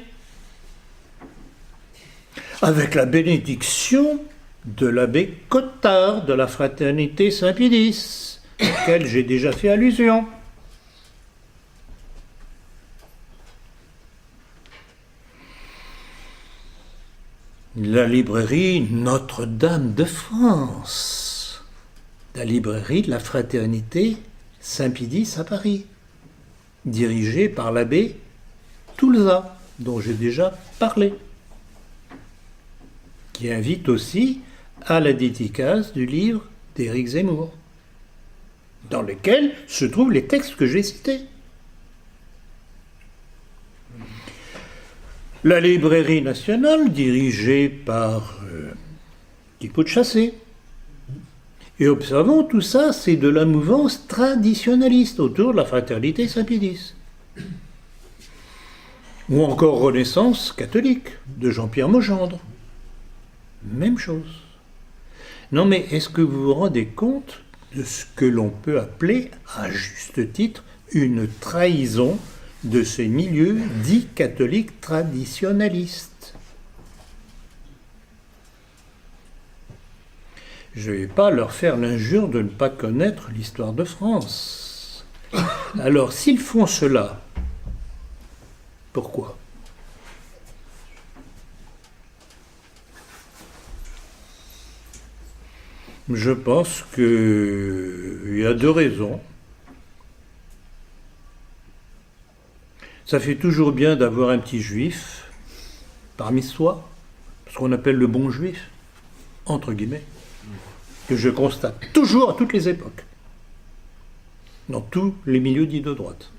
avec la bénédiction de l'abbé Cottard de la fraternité Saint-Pédis, auquel j'ai déjà fait allusion. La librairie Notre-Dame de France, la librairie de la fraternité Saint-Pédis à Paris, dirigée par l'abbé Toulza, dont j'ai déjà parlé, qui invite aussi à la dédicace du livre d'Éric Zemmour, dans lequel se trouvent les textes que j'ai cités. La librairie nationale, dirigée par Thibaut de Chassé. Et observons, tout ça, c'est de la mouvance traditionnaliste autour de la fraternité Saint-Pédis. Ou encore Renaissance catholique, de Jean-Pierre Mogendre. Même chose. Non mais est-ce que vous vous rendez compte de ce que l'on peut appeler, à juste titre, une trahison de ces milieux dits catholiques traditionnalistes? Je ne vais pas leur faire l'injure de ne pas connaître l'histoire de France. Alors, s'ils font cela, pourquoi ? Je pense qu'il y a deux raisons. Ça fait toujours bien d'avoir un petit juif parmi soi, ce qu'on appelle le bon juif, entre guillemets, que je constate toujours à toutes les époques, dans tous les milieux dits de droite.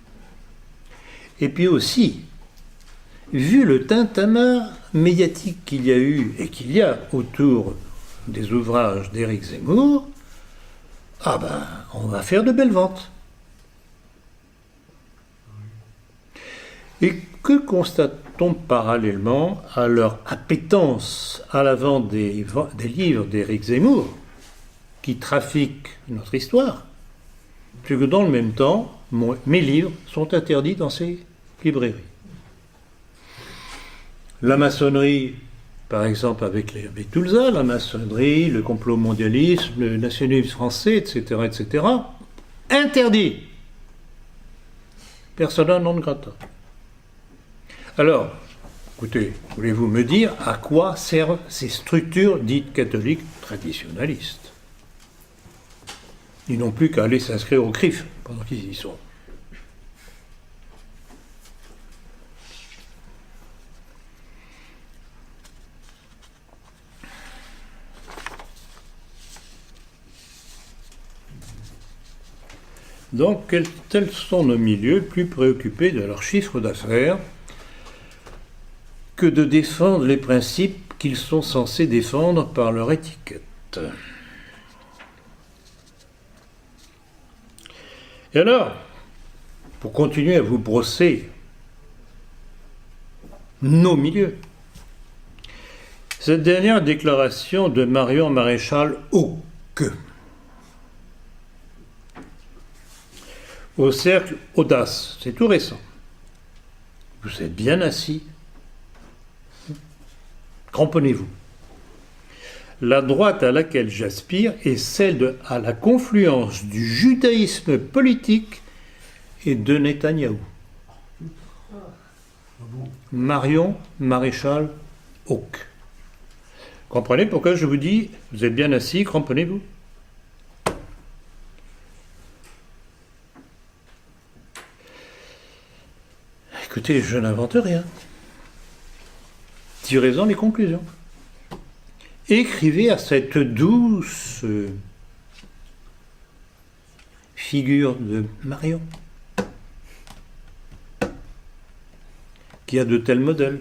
Et puis aussi, vu le tintamarre médiatique qu'il y a eu et qu'il y a autour des ouvrages d'Éric Zemmour, on va faire de belles ventes. Et que constate-t-on parallèlement à leur appétence à la vente des livres d'Éric Zemmour, qui trafiquent notre histoire? C'est que dans le même temps, mes livres sont interdits dans ces librairies. La maçonnerie, par exemple avec Toulza, la maçonnerie, le complot mondialiste, le nationalisme français, etc., interdit. Persona non grata. Alors, écoutez, voulez-vous me dire à quoi servent ces structures dites catholiques traditionnalistes? Ils n'ont plus qu'à aller s'inscrire au CRIF pendant qu'ils y sont. Donc, tels sont nos milieux plus préoccupés de leur chiffre d'affaires que de défendre les principes qu'ils sont censés défendre par leur étiquette. Et alors, pour continuer à vous brosser nos milieux, cette dernière déclaration de Marion Maréchal Hauck au cercle Audace, c'est tout récent. Vous êtes bien assis, cramponnez-vous. La droite à laquelle j'aspire est celle à la confluence du judaïsme politique et de Netanyahou. Marion Maréchal Hauck. Comprenez pourquoi je vous dis, vous êtes bien assis, cramponnez-vous. Écoutez, je n'invente rien. Tirez-en les conclusions. Écrivez à cette douce figure de Marion, qui a de tels modèles.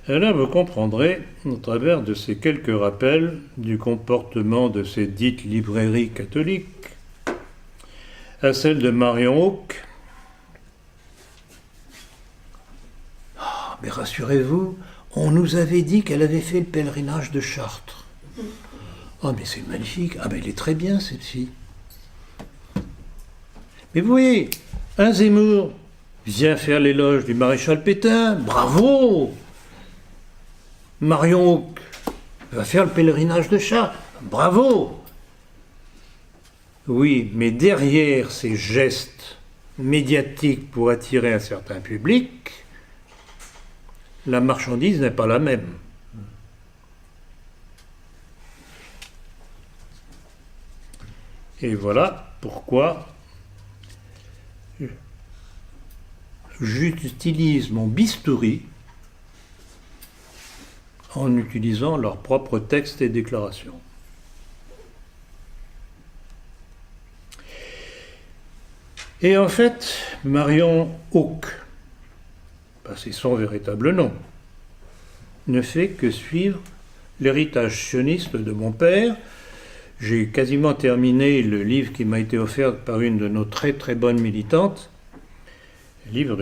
Et là, vous comprendrez, au travers de ces quelques rappels du comportement de ces dites librairies catholiques, à celle de Marion Hauck. Mais rassurez-vous, on nous avait dit qu'elle avait fait le pèlerinage de Chartres. Mais c'est magnifique. Mais elle est très bien, cette fille. Mais vous voyez, un Zemmour vient faire l'éloge du maréchal Pétain. Bravo! Marion Hauck va faire le pèlerinage de Chartres. Bravo! Oui, mais derrière ces gestes médiatiques pour attirer un certain public, la marchandise n'est pas la même. Et voilà pourquoi j'utilise mon bistouri en utilisant leurs propres textes et déclarations. Et en fait, Marion Hauck, c'est son véritable nom, ne fait que suivre l'héritage sioniste de mon père. J'ai quasiment terminé le livre qui m'a été offert par une de nos très très bonnes militantes, le livre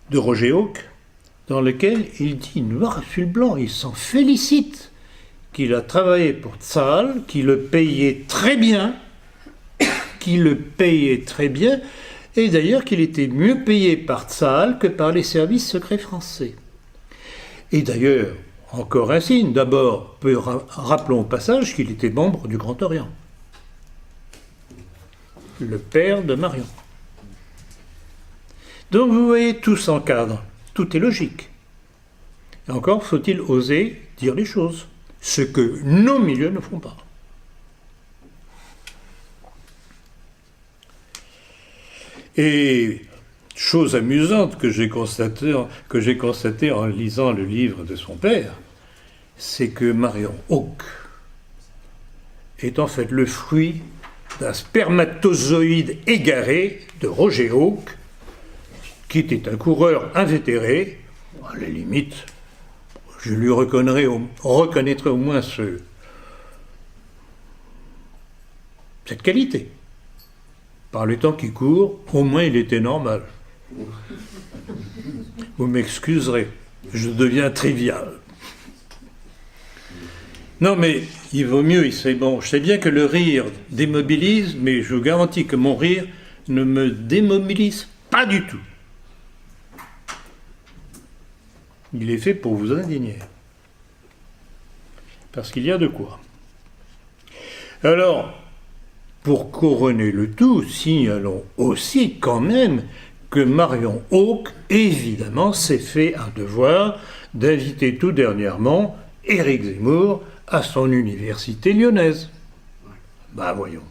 de Roger Hauck, dans lequel il dit noir sur blanc, il s'en félicite qu'il a travaillé pour Tsahal, qu'il le payait très bien, et d'ailleurs qu'il était mieux payé par Tsahal que par les services secrets français. Et d'ailleurs, encore un signe, d'abord, rappelons au passage qu'il était membre du Grand Orient, le père de Marion. Donc vous voyez, tout s'encadre, tout est logique. Et encore faut-il oser dire les choses, ce que nos milieux ne font pas. Et chose amusante que j'ai constatée en lisant le livre de son père, c'est que Marion Hawk est en fait le fruit d'un spermatozoïde égaré de Roger Hawk, qui était un coureur invétéré. À la limite, je lui reconnaîtrais au moins cette qualité. Par le temps qui court, au moins il était normal. Vous m'excuserez, je deviens trivial. Non, mais il vaut mieux, c'est bon. Je sais bien que le rire démobilise, mais je vous garantis que mon rire ne me démobilise pas du tout. Il est fait pour vous indigner. Parce qu'il y a de quoi. Alors, pour couronner le tout, signalons aussi quand même que Marion Hawk, évidemment, s'est fait un devoir d'inviter tout dernièrement Éric Zemmour à son université lyonnaise. Ben voyons.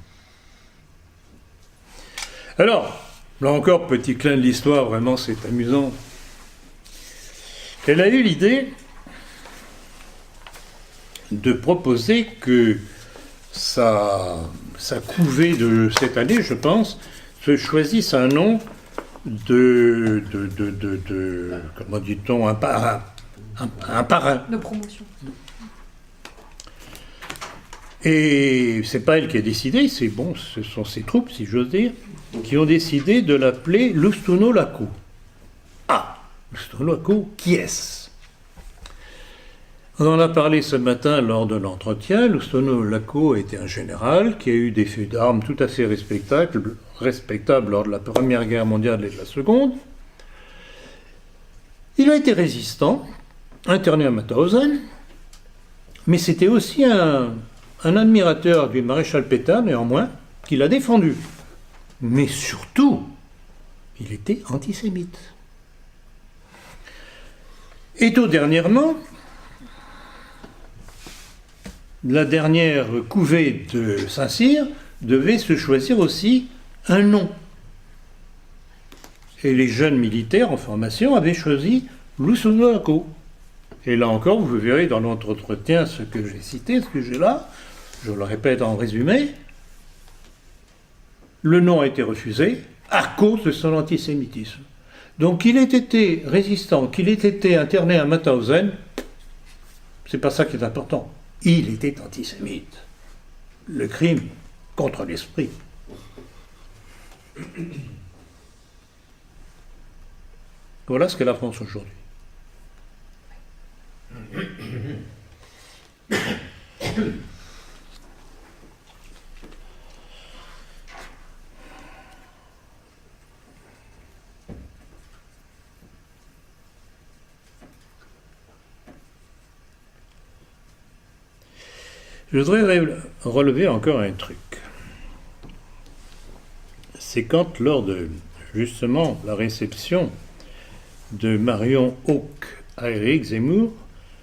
Alors, là encore, petit clin de l'histoire, vraiment c'est amusant. Elle a eu l'idée de proposer que sa couvée de cette année, je pense, se choisisse un nom de comment dit-on, un parrain. De promotion. Et c'est pas elle qui a décidé, ce sont ses troupes, si j'ose dire, qui ont décidé de l'appeler Lustuno Lako. Ah, Lustuno Lako, qui est-ce? On en a parlé ce matin lors de l'entretien. Lustuno Lako était un général qui a eu des faits d'armes tout à fait respectables lors de la Première Guerre mondiale et de la Seconde. Il a été résistant, interné à Mauthausen, mais c'était aussi un admirateur du maréchal Pétain, néanmoins, qui l'a défendu. Mais surtout, il était antisémite. Et tout dernièrement, la dernière couvée de Saint-Cyr devait se choisir aussi un nom. Et les jeunes militaires en formation avaient choisi Lustuno Lako. Et là encore, vous verrez dans notre entretien ce que j'ai cité, ce que j'ai là. Je le répète en résumé, le nom a été refusé à cause de son antisémitisme. Donc qu'il ait été résistant, qu'il ait été interné à Mauthausen, c'est pas ça qui est important. Il était antisémite. Le crime contre l'esprit. Voilà ce qu'est la France aujourd'hui. Je voudrais relever encore un truc. C'est quand, lors de, justement, la réception de Marion Hawk à Éric Zemmour,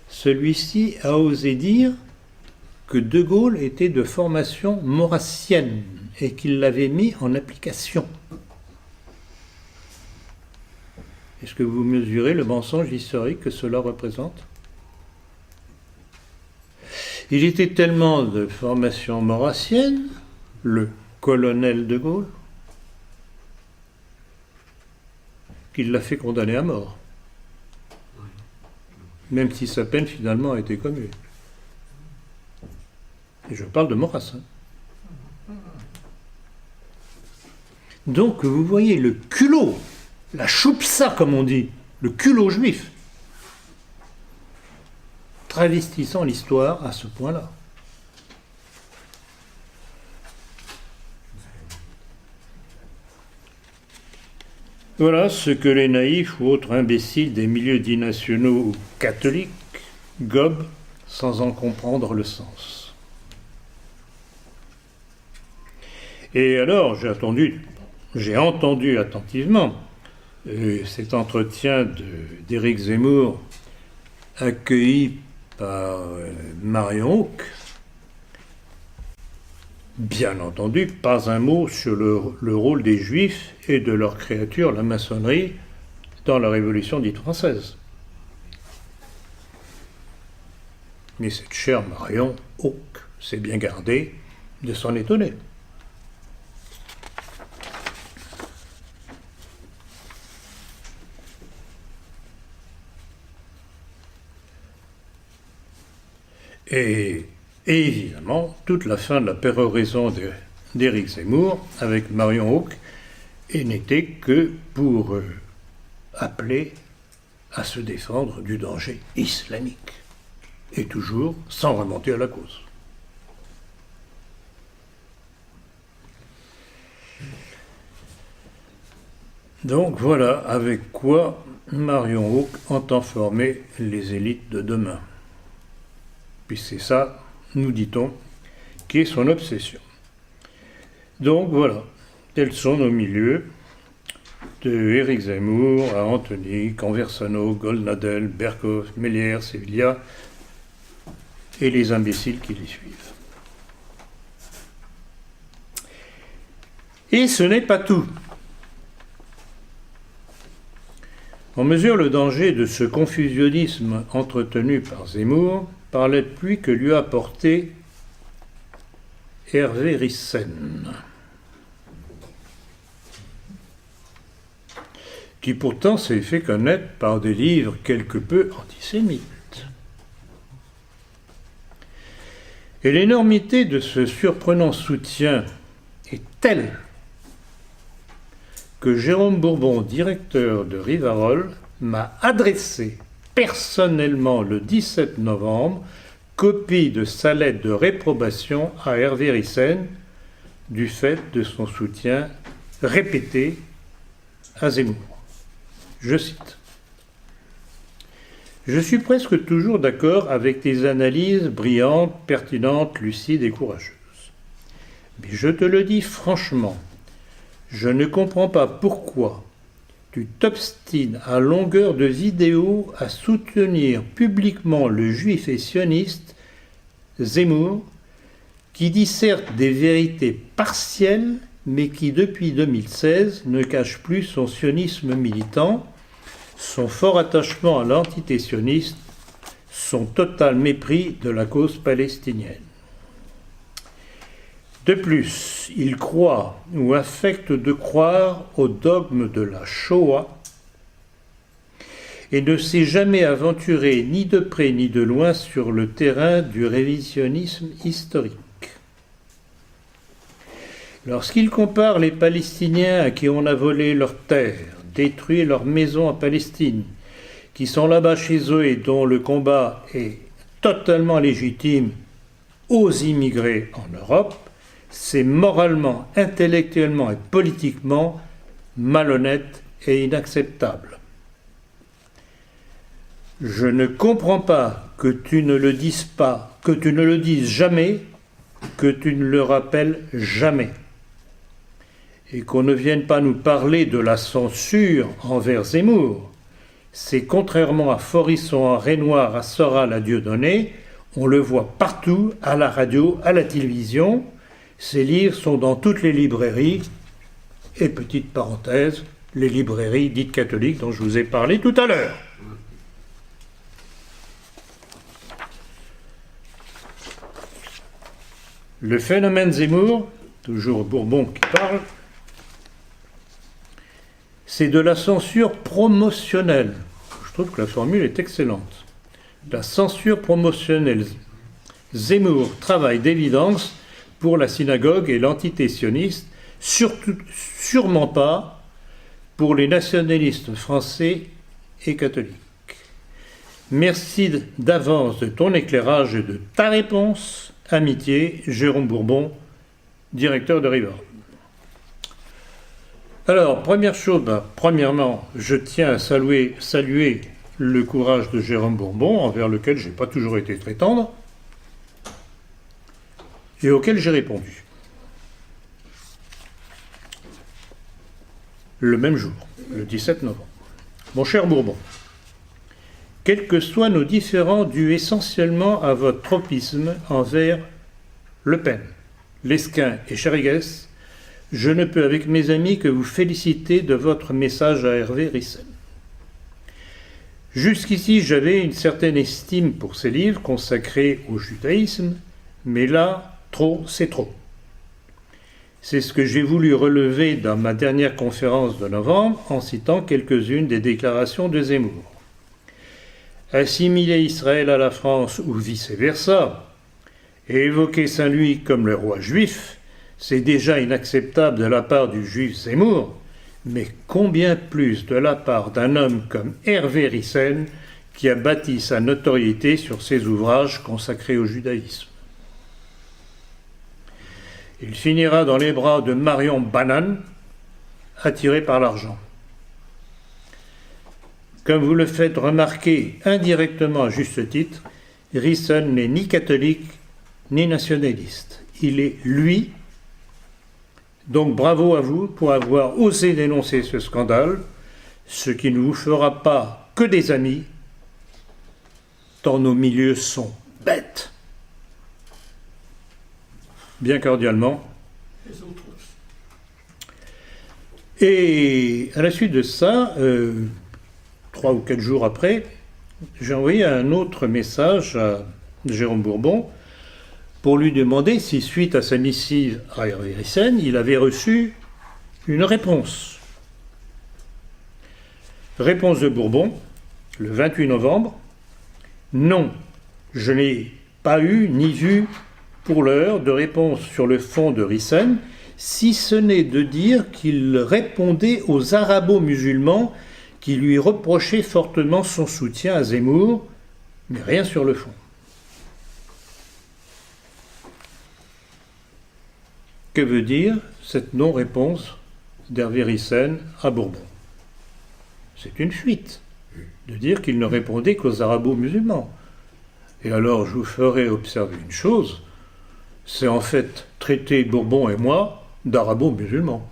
celui-ci a osé dire que De Gaulle était de formation maurassienne et qu'il l'avait mis en application. Est-ce que vous mesurez le mensonge historique que cela représente ? Il était tellement de formation maurassienne, le colonel de Gaulle, qu'il l'a fait condamner à mort. Même si sa peine finalement a été commue. Et je parle de Maurras. Donc vous voyez le culot, la choupsa comme on dit, le culot juif, travestissant l'histoire à ce point-là. Voilà ce que les naïfs ou autres imbéciles des milieux dits nationaux ou catholiques gobent sans en comprendre le sens. Et alors, j'ai entendu attentivement cet entretien d'Éric Zemmour accueilli par Marion Hawk. Bien entendu, pas un mot sur le rôle des Juifs et de leur créature, la maçonnerie, dans la Révolution dite française. Mais cette chère Marion Hauck s'est bien gardée de s'en étonner. Et évidemment, toute la fin de la péroraison d'Éric Zemmour avec Marion Hauck n'était que pour appeler à se défendre du danger islamique. Et toujours sans remonter à la cause. Donc voilà avec quoi Marion Hauck entend former les élites de demain. Puis c'est ça, nous dit-on, qui est son obsession. Donc voilà, tels sont nos milieux, de Éric Zemmour à Anthony, Conversano, Goldnadel, Berkov, Méliès, Sevilla, et les imbéciles qui les suivent. Et ce n'est pas tout. On mesure le danger de ce confusionnisme entretenu par Zemmour par l'aide pluie que lui a apporté Hervé Ryssen, qui pourtant s'est fait connaître par des livres quelque peu antisémites. Et l'énormité de ce surprenant soutien est telle que Jérôme Bourbon, directeur de Rivarol, m'a adressé personnellement le 17 novembre copie de sa lettre de réprobation à Hervé Ryssen du fait de son soutien répété à Zemmour. Je cite. Je suis presque toujours d'accord avec tes analyses brillantes, pertinentes, lucides et courageuses. Mais je te le dis franchement, je ne comprends pas pourquoi tu t'obstines à longueur de vidéos à soutenir publiquement le juif et sioniste Zemmour, qui dit certes des vérités partielles, mais qui depuis 2016 ne cache plus son sionisme militant, son fort attachement à l'entité sioniste, son total mépris de la cause palestinienne. De plus, il croit ou affecte de croire au dogme de la Shoah et ne s'est jamais aventuré ni de près ni de loin sur le terrain du révisionnisme historique. Lorsqu'il compare les Palestiniens à qui on a volé leurs terres, détruit leurs maisons en Palestine, qui sont là-bas chez eux et dont le combat est totalement légitime, aux immigrés en Europe, c'est moralement, intellectuellement et politiquement malhonnête et inacceptable. Je ne comprends pas que tu ne le dises pas, que tu ne le dises jamais, que tu ne le rappelles jamais. Et qu'on ne vienne pas nous parler de la censure envers Zemmour. C'est contrairement à Forisson, à Renoir, à Soral, à Dieudonné, on le voit partout, à la radio, à la télévision. Ces livres sont dans toutes les librairies. Et petite parenthèse, les librairies dites catholiques dont je vous ai parlé tout à l'heure. Le phénomène Zemmour, toujours Bourbon qui parle, c'est de la censure promotionnelle. Je trouve que la formule est excellente. La censure promotionnelle. Zemmour travaille d'évidence pour la synagogue et l'entité sioniste, sûrement pas pour les nationalistes français et catholiques. Merci d'avance de ton éclairage et de ta réponse. Amitié, Jérôme Bourbon, directeur de Rivarol. Alors, première chose, premièrement, je tiens à saluer le courage de Jérôme Bourbon, envers lequel je n'ai pas toujours été très tendre, et auquel j'ai répondu. Le même jour, le 17 novembre. Mon cher Bourbon, quels que soient nos différends dus essentiellement à votre tropisme envers Le Pen, Lesquin et Chariguès, je ne peux avec mes amis que vous féliciter de votre message à Hervé Ryssen. Jusqu'ici, j'avais une certaine estime pour ces livres consacrés au judaïsme, mais là, trop, c'est trop. C'est ce que j'ai voulu relever dans ma dernière conférence de novembre en citant quelques-unes des déclarations de Zemmour. Assimiler Israël à la France ou vice-versa, et évoquer Saint-Louis comme le roi juif, c'est déjà inacceptable de la part du juif Zemmour, mais combien plus de la part d'un homme comme Hervé Ryssen, qui a bâti sa notoriété sur ses ouvrages consacrés au judaïsme. Il finira dans les bras de Marion Banane, attiré par l'argent. Comme vous le faites remarquer indirectement à juste titre, Ryssen n'est ni catholique ni nationaliste. Il est lui. Donc bravo à vous pour avoir osé dénoncer ce scandale, ce qui ne vous fera pas que des amis, tant nos milieux sont bêtes. Bien cordialement. Et à la suite de ça, 3 ou 4 jours après, j'ai envoyé un autre message à Jérôme Bourbon pour lui demander si, suite à sa missive à Hervé Ryssen, il avait reçu une réponse. Réponse de Bourbon, le 28 novembre. Non, je n'ai pas eu ni vu pour l'heure de réponse sur le fond de Ryssen, si ce n'est de dire qu'il répondait aux arabo-musulmans qui lui reprochaient fortement son soutien à Zemmour, mais rien sur le fond. Que veut dire cette non-réponse d'Hervé Ryssen à Bourbon? C'est une fuite de dire qu'il ne répondait qu'aux arabo-musulmans. Et alors je vous ferai observer une chose, c'est en fait traiter Bourbon et moi d'arabo-musulmans.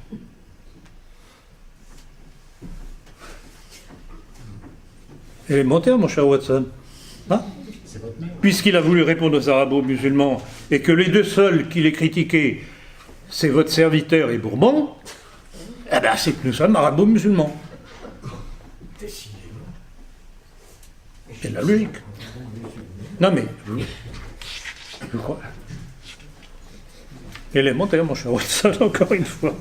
Élémentaire, mon cher Watson. Hein? Puisqu'il a voulu répondre aux arabo-musulmans et que les deux seuls qu'il ait critiqués, c'est votre serviteur et Bourbon, eh ben c'est que nous sommes arabo-musulmans. C'est la logique. Non mais, je crois. Élémentaire, mon cher Watson, encore une fois.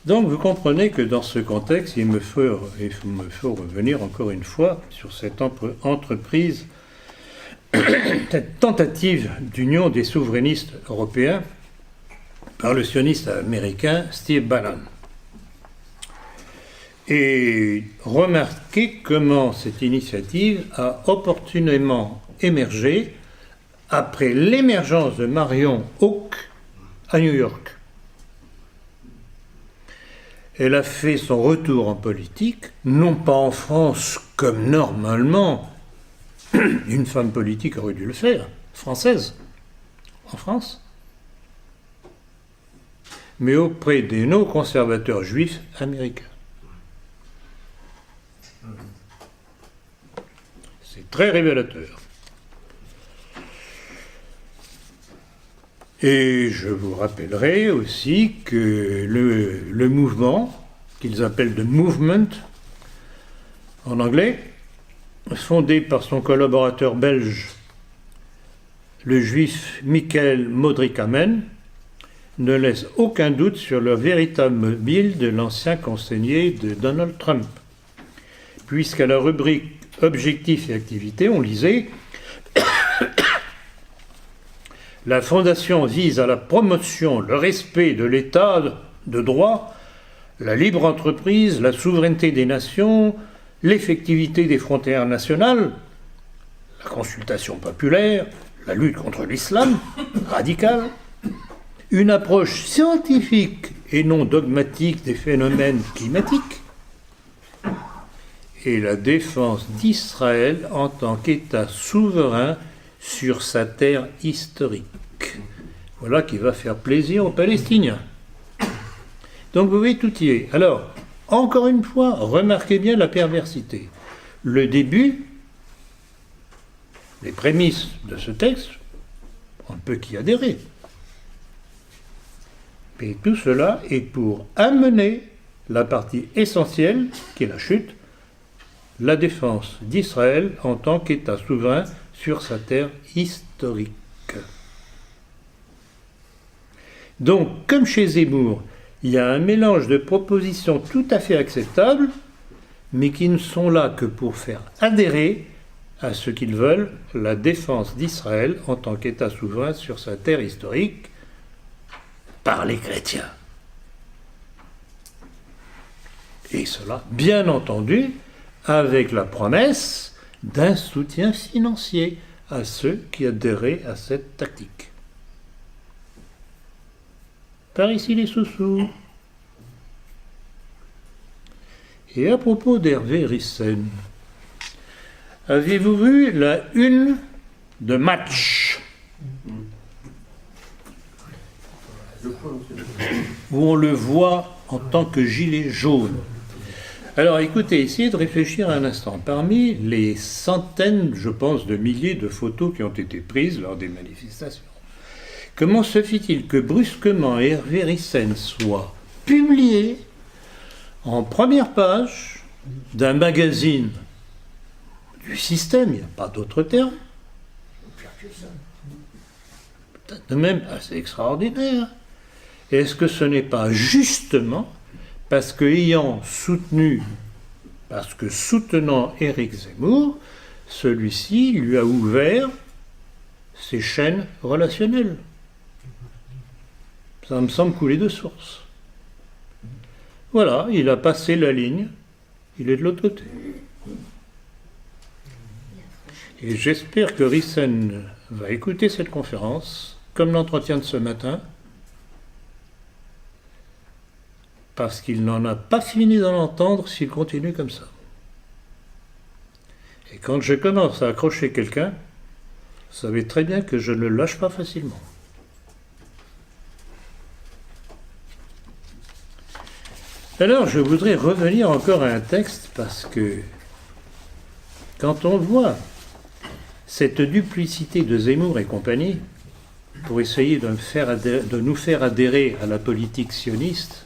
Donc vous comprenez que dans ce contexte, il me faut revenir encore une fois sur cette entreprise, cette tentative d'union des souverainistes européens par le sioniste américain Steve Bannon. Et remarquez comment cette initiative a opportunément émergé après l'émergence de Marion Hawke à New York. Elle a fait son retour en politique, non pas en France comme normalement une femme politique aurait dû le faire, française, en France, mais auprès des néoconservateurs juifs américains. C'est très révélateur. Et je vous rappellerai aussi que le mouvement, qu'ils appellent The Movement en anglais, fondé par son collaborateur belge, le juif Michael Modrikamen, ne laisse aucun doute sur le véritable mobile de l'ancien conseiller de Donald Trump. Puisqu'à la rubrique Objectifs et activités, on lisait la Fondation vise à la promotion, le respect de l'État de droit, la libre entreprise, la souveraineté des nations, l'effectivité des frontières nationales, la consultation populaire, la lutte contre l'islam radical, une approche scientifique et non dogmatique des phénomènes climatiques, et la défense d'Israël en tant qu'État souverain sur sa terre historique. Voilà qui va faire plaisir aux Palestiniens. Donc vous voyez, tout y est. Alors, encore une fois, remarquez bien la perversité. Le début, les prémices de ce texte, on ne peut qu'y adhérer. Et tout cela est pour amener la partie essentielle, qui est la chute, la défense d'Israël en tant qu'État souverain sur sa terre historique. Donc, comme chez Zemmour, il y a un mélange de propositions tout à fait acceptables, mais qui ne sont là que pour faire adhérer à ce qu'ils veulent, la défense d'Israël en tant qu'État souverain sur sa terre historique, par les chrétiens. Et cela, bien entendu, avec la promesse d'un soutien financier à ceux qui adhéraient à cette tactique. Par ici les sous-sous. Et à propos d'Hervé Ryssen, avez-vous vu la une de Match, où on le voit en tant que gilet jaune? Alors écoutez, essayez de réfléchir un instant. Parmi les centaines, je pense, de milliers de photos qui ont été prises lors des manifestations, comment se fait-il que brusquement Hervé Ryssen soit publié en première page d'un magazine du système, il n'y a pas d'autre terme, peut-être même assez extraordinaire? Est-ce que ce n'est pas justement parce que soutenant Éric Zemmour, celui-ci lui a ouvert ses chaînes relationnelles? Ça me semble couler de source. Voilà, il a passé la ligne, il est de l'autre côté. Et j'espère que Ryssen va écouter cette conférence, comme l'entretien de ce matin, parce qu'il n'en a pas fini d'en entendre s'il continue comme ça. Et quand je commence à accrocher quelqu'un, vous savez très bien que je ne le lâche pas facilement. Alors, je voudrais revenir encore à un texte, parce que quand on voit cette duplicité de Zemmour et compagnie, pour essayer de nous faire adhérer à la politique sioniste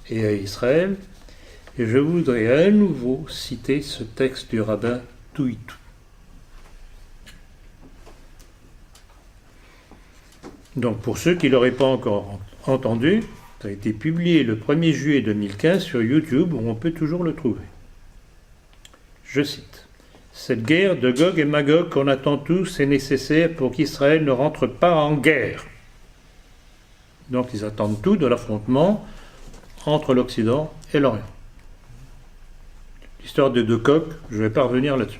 et à Israël, et je voudrais à nouveau citer ce texte du rabbin Touitou. Donc pour ceux qui ne l'auraient pas encore entendu, ça a été publié le 1er juillet 2015 sur YouTube, où on peut toujours le trouver. Je cite. « Cette guerre de Gog et Magog qu'on attend tous est nécessaire pour qu'Israël ne rentre pas en guerre. » Donc ils attendent tout de l'affrontement entre l'Occident et l'Orient. L'histoire des deux coqs, je ne vais pas revenir là-dessus.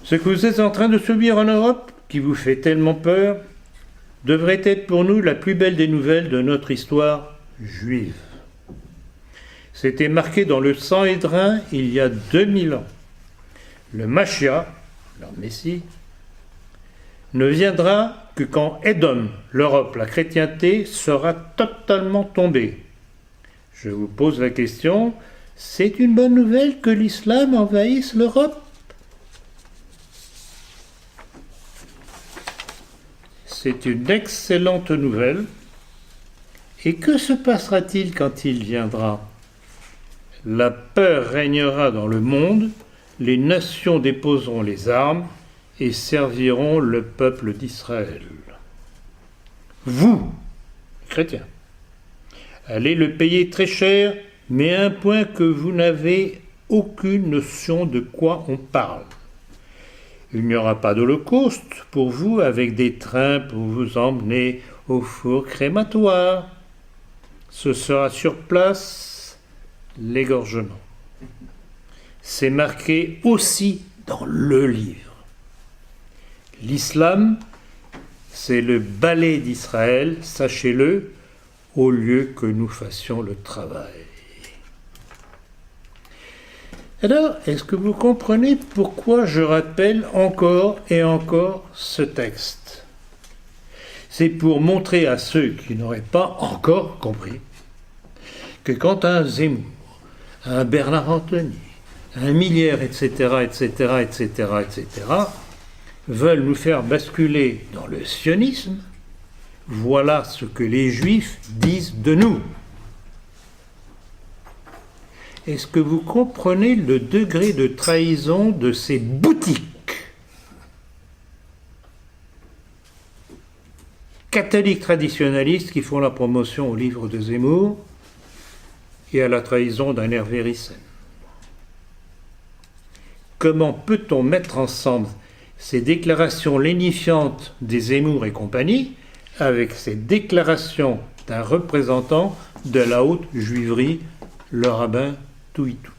Ce que vous êtes en train de subir en Europe, qui vous fait tellement peur, devrait être pour nous la plus belle des nouvelles de notre histoire juive. C'était marqué dans le Sanhédrin il y a 2000 ans. Le Mashiach, leur Messie, ne viendra que quand Édom, l'Europe, la chrétienté, sera totalement tombée. Je vous pose la question, c'est une bonne nouvelle que l'islam envahisse l'Europe? C'est une excellente nouvelle. Et que se passera-t-il quand il viendra? La peur régnera dans le monde, les nations déposeront les armes et serviront le peuple d'Israël. Vous, chrétiens, allez le payer très cher, mais à un point que vous n'avez aucune notion de quoi on parle. Il n'y aura pas d'holocauste pour vous avec des trains pour vous emmener au four crématoire. Ce sera sur place l'égorgement. C'est marqué aussi dans le livre. L'islam, c'est le balai d'Israël, sachez-le, au lieu que nous fassions le travail. Alors, est-ce que vous comprenez pourquoi je rappelle encore et encore ce texte? c'est pour montrer à ceux qui n'auraient pas encore compris que quand un Zemmour, un Bernard Anthony, un Millière, etc., etc., etc., etc., veulent nous faire basculer dans le sionisme, voilà ce que les Juifs disent de nous. Est-ce que vous comprenez le degré de trahison de ces boutiques catholiques traditionnalistes qui font la promotion au livre de Zemmour et à la trahison d'un Hervé Ryssen? Comment peut-on mettre ensemble ces déclarations lénifiantes des Zemmour et compagnie avec ces déclarations d'un représentant de la haute juiverie, le rabbin Touitou?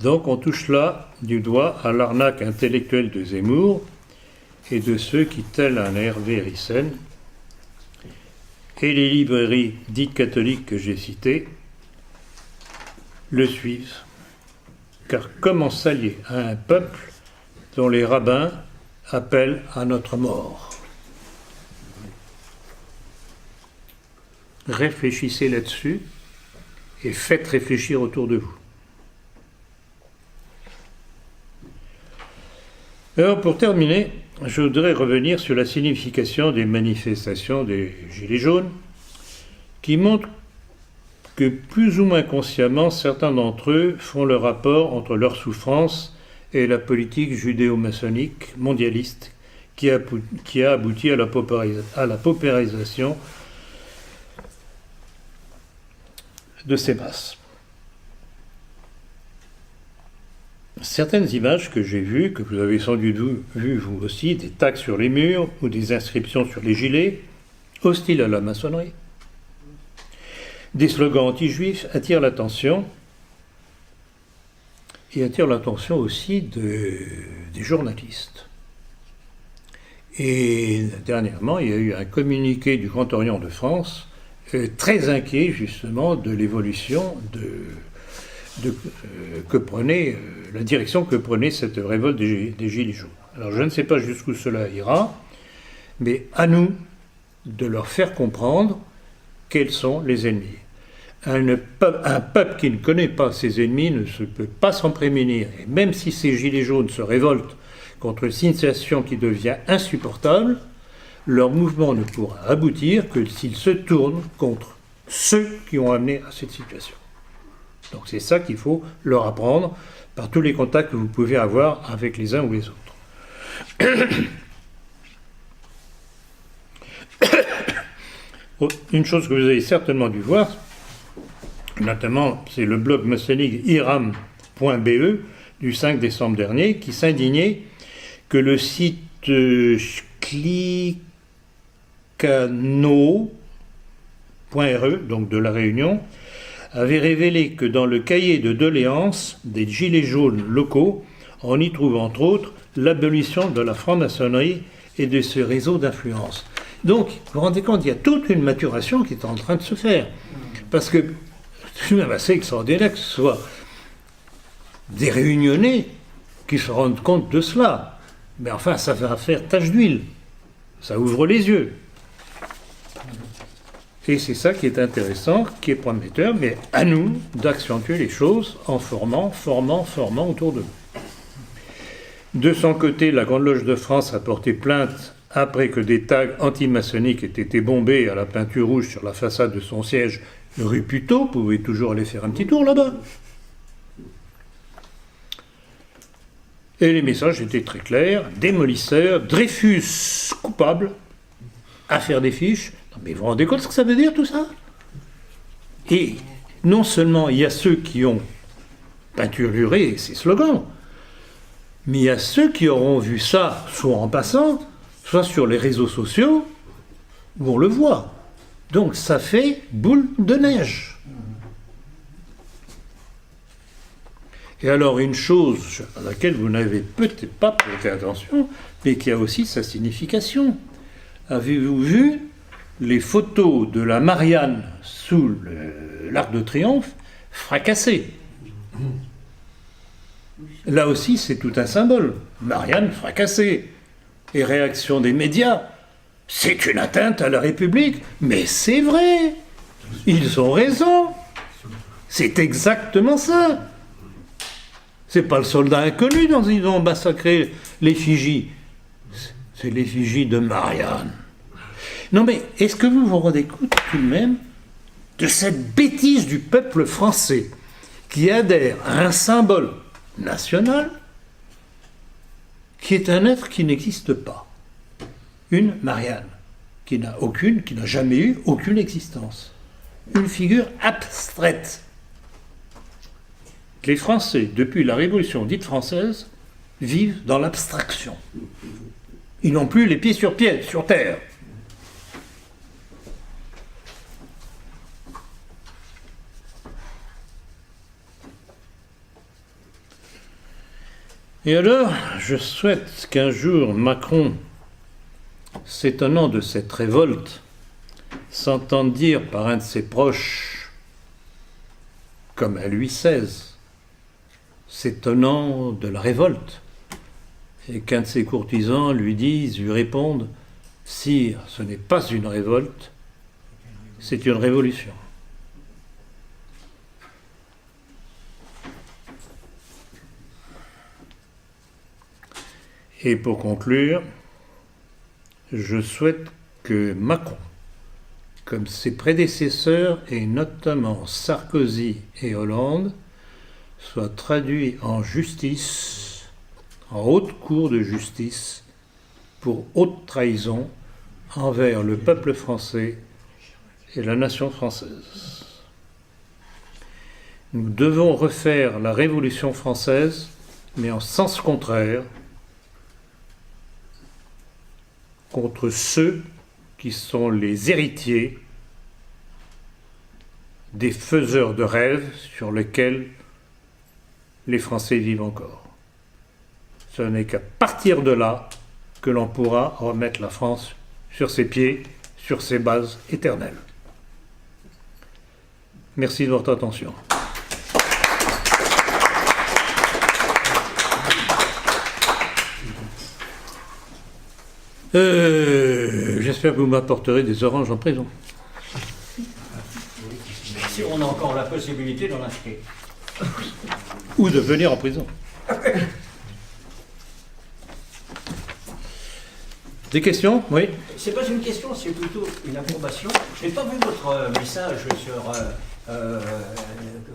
Donc on touche là du doigt à l'arnaque intellectuelle de Zemmour et de ceux qui, tels un Hervé Ryssen, et les librairies dites catholiques que j'ai citées, le suivent. Car comment s'allier à un peuple dont les rabbins appellent à notre mort? Réfléchissez là-dessus et faites réfléchir autour de vous. Alors pour terminer, je voudrais revenir sur la signification des manifestations des Gilets jaunes, qui montrent que plus ou moins consciemment, certains d'entre eux font le rapport entre leur souffrance et la politique judéo-maçonnique mondialiste qui a abouti à la paupérisation de ces masses. Certaines images que j'ai vues, que vous avez sans doute vues vous aussi, des tags sur les murs ou des inscriptions sur les gilets, hostiles à la maçonnerie, des slogans anti-juifs attirent l'attention, et attirent l'attention aussi des journalistes. Et dernièrement, il y a eu un communiqué du Grand Orient de France très inquiet justement de l'évolution que prenait la direction que prenait cette révolte des Gilets jaunes. Alors je ne sais pas jusqu'où cela ira, mais à nous de leur faire comprendre quels sont les ennemis. Un peuple qui ne connaît pas ses ennemis ne se peut pas s'en prémunir. Et même si ces Gilets jaunes se révoltent contre une situation qui devient insupportable, leur mouvement ne pourra aboutir que s'ils se tournent contre ceux qui ont amené à cette situation. Donc c'est ça qu'il faut leur apprendre par tous les contacts que vous pouvez avoir avec les uns ou les autres. Une chose que vous avez certainement dû voir, notamment c'est le blog maçonnique iram.be du 5 décembre dernier qui s'indignait que le site clicano.re, donc de la Réunion, avait révélé que dans le cahier de doléances des Gilets jaunes locaux, on y trouve entre autres l'abolition de la franc-maçonnerie et de ce réseau d'influence. Donc, vous vous rendez compte, il y a toute une maturation qui est en train de se faire. Parce que c'est même assez extraordinaire que ce soit des réunionnais qui se rendent compte de cela. Mais enfin, ça va faire tache d'huile. Ça ouvre les yeux. Et c'est ça qui est intéressant, qui est prometteur, mais à nous d'accentuer les choses en formant autour de nous. De son côté, la Grande Loge de France a porté plainte après que des tags anti-maçonniques aient été bombés à la peinture rouge sur la façade de son siège rue Puteaux. Vous pouvez toujours aller faire un petit tour là-bas. Et les messages étaient très clairs. Démolisseur, Dreyfus coupable, affaire des fiches. Non, mais vous vous rendez compte ce que ça veut dire tout ça? Et non seulement il y a ceux qui ont peinturluré ces slogans, mais il y a ceux qui auront vu ça soit en passant, soit sur les réseaux sociaux, où on le voit. Donc ça fait boule de neige. Et alors une chose à laquelle vous n'avez peut-être pas prêté attention, mais qui a aussi sa signification. Avez-vous vu les photos de la Marianne sous de l'Arc de Triomphe fracassé. Là aussi, c'est tout un symbole. Marianne fracassée. Et réaction des médias, c'est une atteinte à la République. Mais c'est vrai. Ils ont raison. C'est exactement ça. C'est pas le soldat inconnu dont ils ont massacré l'effigie. C'est l'effigie de Marianne. Non mais, est-ce que vous vous rendez compte tout de même de cette bêtise du peuple français qui adhère à un symbole national qui est un être qui n'existe pas. Une Marianne qui n'a jamais eu aucune existence. Une figure abstraite. Les Français, depuis la Révolution dite française, vivent dans l'abstraction. Ils n'ont plus les pieds sur terre. Et alors, je souhaite qu'un jour Macron, s'étonnant de cette révolte, s'entende dire par un de ses proches, comme à Louis XVI, s'étonnant de la révolte, et qu'un de ses courtisans lui réponde, « Sire, ce n'est pas une révolte, c'est une révolution. » Et pour conclure, je souhaite que Macron, comme ses prédécesseurs, et notamment Sarkozy et Hollande, soit traduit en justice, en haute cour de justice, pour haute trahison envers le peuple français et la nation française. Nous devons refaire la Révolution française, mais en sens contraire, contre ceux qui sont les héritiers des faiseurs de rêves sur lesquels les Français vivent encore. Ce n'est qu'à partir de là que l'on pourra remettre la France sur ses pieds, sur ses bases éternelles. Merci de votre attention. J'espère que vous m'apporterez des oranges en prison. Si on a encore la possibilité d'en acheter. Ou de venir en prison. Des questions? Oui. C'est pas une question, c'est plutôt une approbation. Je n'ai pas vu votre message sur...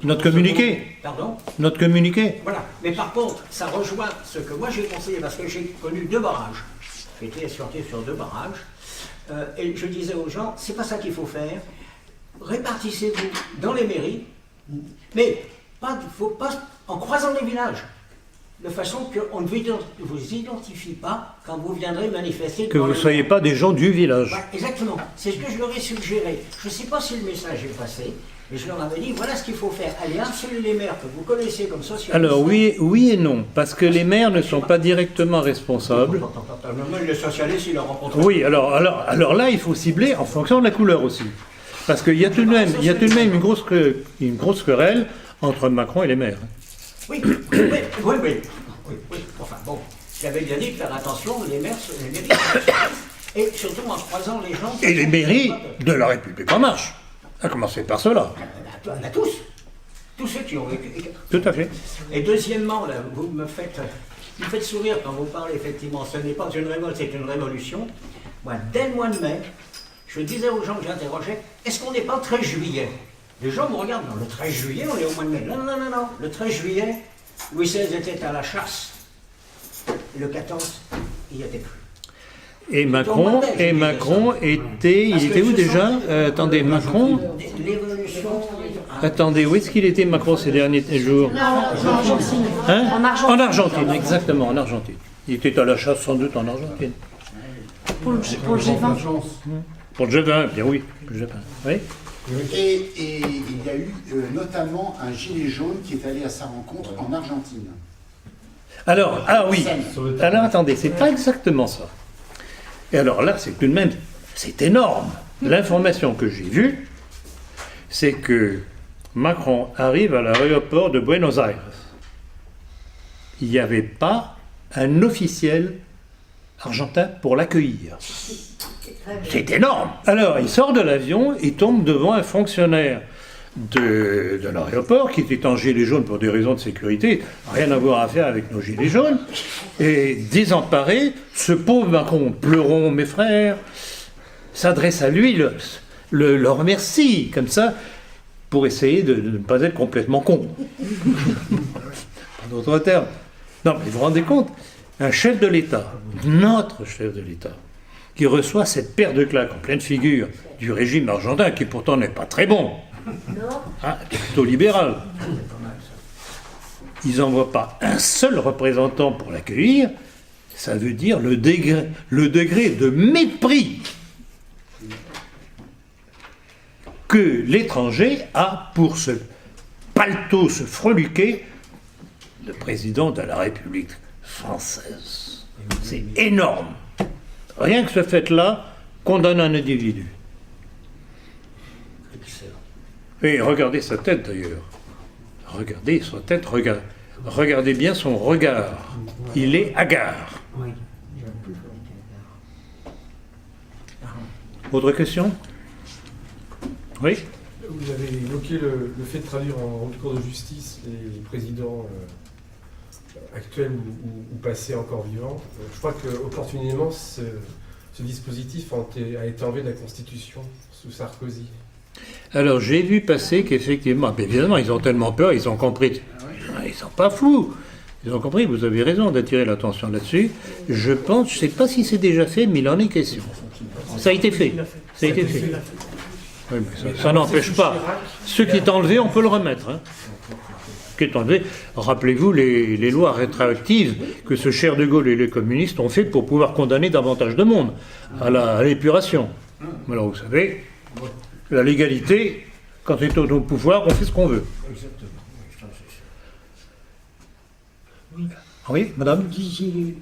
notre communiqué. Pardon? Notre communiqué. Voilà. Mais par contre, ça rejoint ce que moi j'ai conseillé, parce que j'ai connu 2 barrages. J'ai été escorté sur 2 barrages. Et je disais aux gens, c'est pas ça qu'il faut faire. Répartissez-vous dans les mairies, mais faut pas en croisant les villages, de façon qu'on ne vous identifie pas quand vous viendrez manifester. Que vous ne soyez pas des gens du village. Ouais, exactement. C'est ce que je leur ai suggéré. Je ne sais pas si le message est passé, mais je leur avais dit, voilà ce qu'il faut faire. Allez harceler les maires que vous connaissez comme socialistes. Alors oui et non, parce que les maires ne sont pas directement responsables. Les socialistes, ils leur rencontrent. Oui, alors là, il faut cibler en fonction de la couleur aussi. Parce qu'il y a tout de même, une grosse querelle entre Macron et les maires. Oui. Enfin bon, j'avais bien dit de faire attention, les mairies, et surtout en croisant les gens... Et les mairies de la République en marche, à commencer par ceux-là. On a tous ceux qui ont vécu. Tout à fait. Et deuxièmement, là, vous me faites sourire quand vous parlez, effectivement, ce n'est pas une révolte, c'est une révolution. Moi, dès le mois de mai, je disais aux gens que j'interrogeais, est-ce qu'on n'est pas le 13 juillet? Les gens me regardent, non, le 13 juillet, on est au mois de mai. Non, le 13 juillet, Louis XVI était à la chasse. Et le 14, il n'y était plus. Et Macron était... Il était où déjà? Attendez, Macron... L'évolution... Attendez, où est-ce qu'il était, Macron, ces derniers jours? En Argentine. Hein? En Argentine, exactement, en Argentine. Il était à la chasse sans doute en Argentine. Pour le G20. Pour le G20, bien oui. Le G20. Oui. Et il y a eu notamment un gilet jaune qui est allé à sa rencontre en Argentine. Alors, oui. Alors attendez, c'est pas exactement ça. Et alors là, c'est tout de même, c'est énorme. L'information que j'ai vue, c'est que Macron arrive à l'aéroport de Buenos Aires. Il n'y avait pas un officiel argentin pour l'accueillir. C'est énorme. Alors, il sort de l'avion, il tombe devant un fonctionnaire de l'aéroport qui était en gilet jaune pour des raisons de sécurité, rien à voir à faire avec nos gilets jaunes, et désemparé, ce pauvre Macron, pleurons mes frères, s'adresse à lui, le remercie, comme ça, pour essayer de ne pas être complètement con. Pas d'autres termes. Non, mais vous vous rendez compte, un chef de l'État, notre chef de l'État, qui reçoit cette paire de claques en pleine figure du régime argentin, qui pourtant n'est pas très bon, hein, plutôt libéral. Ils n'envoient pas un seul représentant pour l'accueillir, ça veut dire le degré de mépris que l'étranger a pour ce paletot, se freluquer, le président de la République française. C'est énorme. Rien que ce fait-là condamne un individu. Et regardez sa tête d'ailleurs. Regardez sa tête, regardez bien son regard. Il est hagard. Autre question ? Oui ? Vous avez évoqué le fait de traduire en cour de justice les présidents actuels ou passés encore vivants. Je crois qu'opportunément, ce dispositif a été enlevé de la Constitution sous Sarkozy. Alors j'ai vu passer qu'effectivement, évidemment, ils ont tellement peur, ils ont compris. Ils sont pas fous. Ils ont compris, vous avez raison d'attirer l'attention là-dessus. Je pense, je ne sais pas si c'est déjà fait, mais il en est question. Ça a été fait. Ça a été fait. Oui, mais ça n'empêche pas. Ce qui est enlevé, on peut le remettre. Hein. Ce qui est enlevé. Rappelez-vous les lois rétroactives que ce cher de Gaulle et les communistes ont fait pour pouvoir condamner davantage de monde à l'épuration. Alors vous savez, la légalité, quand c'est au pouvoir, on fait ce qu'on veut. Oui, madame ? Vous disiez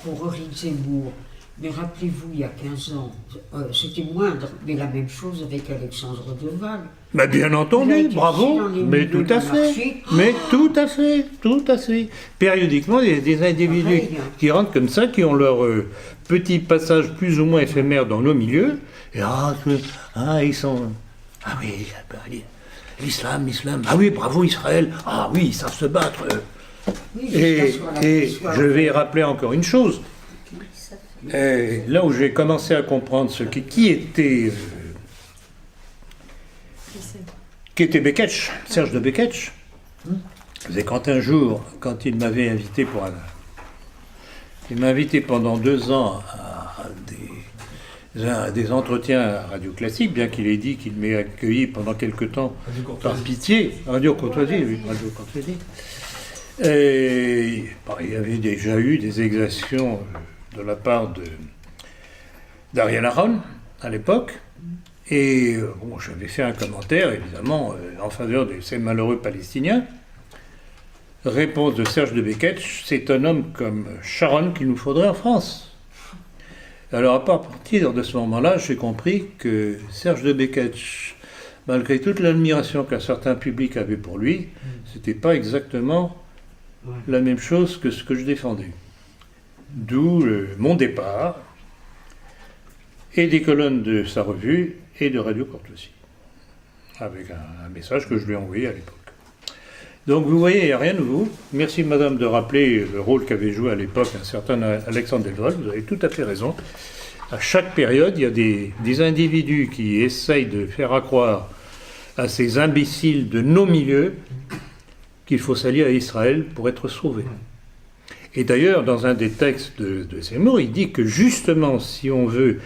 pour Henri Zemmour, mais rappelez-vous, il y a 15 ans, c'était moindre, mais la même chose avec Alexandre Deval. Mais bien entendu, bravo, mais tout à fait, mais tout à fait, tout à fait. Périodiquement, il y a des individus qui rentrent comme ça, qui ont leur petit passage plus ou moins éphémère dans nos milieux, et ils sont... Ah oui, l'islam, ah oui, bravo Israël, ah oui, ils savent se battre. Et je vais rappeler encore une chose. Là où j'ai commencé à comprendre qui était Beketch, Serge de Beketch, c'est quand un jour, quand il m'avait invité il m'a invité pendant 2 ans à des entretiens à Radio Classique, bien qu'il ait dit qu'il m'ait accueilli pendant quelque temps par pitié, Radio Courtoisie, oui, Radio Courtoisie. Et il y avait déjà eu des exactions de la part d'Ariel Aron à l'époque, et j'avais fait un commentaire évidemment en faveur de ces malheureux Palestiniens. Réponse de Serge de Beketch: c'est un homme comme Sharon qu'il nous faudrait en France. Alors à partir de ce moment-là, j'ai compris que Serge de Beketch, malgré toute l'admiration qu'un certain public avait pour lui, c'était pas exactement la même chose que ce que je défendais. D'où mon départ, et des colonnes de sa revue, et de Radio Courtoisie, avec un message que je lui ai envoyé à l'époque. Donc vous voyez, il n'y a rien de nouveau. Merci madame de rappeler le rôle qu'avait joué à l'époque un certain Alexandre Delval, vous avez tout à fait raison. À chaque période, il y a des individus qui essayent de faire accroire à ces imbéciles de nos milieux qu'il faut s'allier à Israël pour être sauvé. Et d'ailleurs, dans un des textes de Zemmour, il dit que justement, si on veut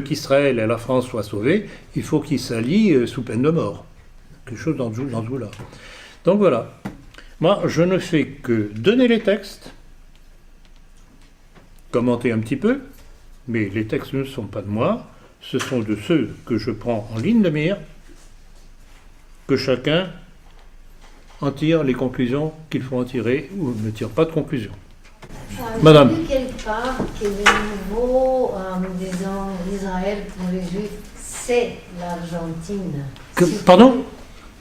qu'Israël et la France soient sauvés, il faut qu'ils s'allient sous peine de mort. Quelque chose dans ce goût-là. Donc voilà. Moi, je ne fais que donner les textes, commenter un petit peu, mais les textes ne sont pas de moi, ce sont de ceux que je prends en ligne de mire, que chacun en tire les conclusions qu'il faut en tirer, ou ne tire pas de conclusions. Madame. J'ai lu quelque part que le nouveau, disons, Israël pour les Juifs, c'est l'Argentine. Pardon ?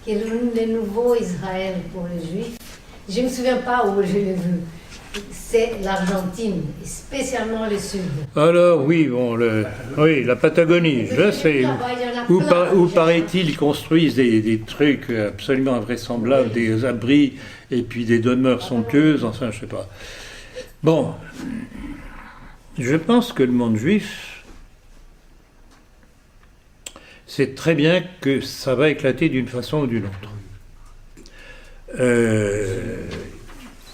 qui est le nouveau Israël pour les Juifs. Je ne me souviens pas où je l'ai vu. C'est l'Argentine, et spécialement le sud. Alors, oui, bon, oui, la Patagonie, je sais. Où paraît-il, ils construisent des trucs absolument invraisemblables, des abris et puis des demeures somptueuses, enfin, je sais pas. Bon, je pense que le monde juif, c'est très bien que ça va éclater d'une façon ou d'une autre.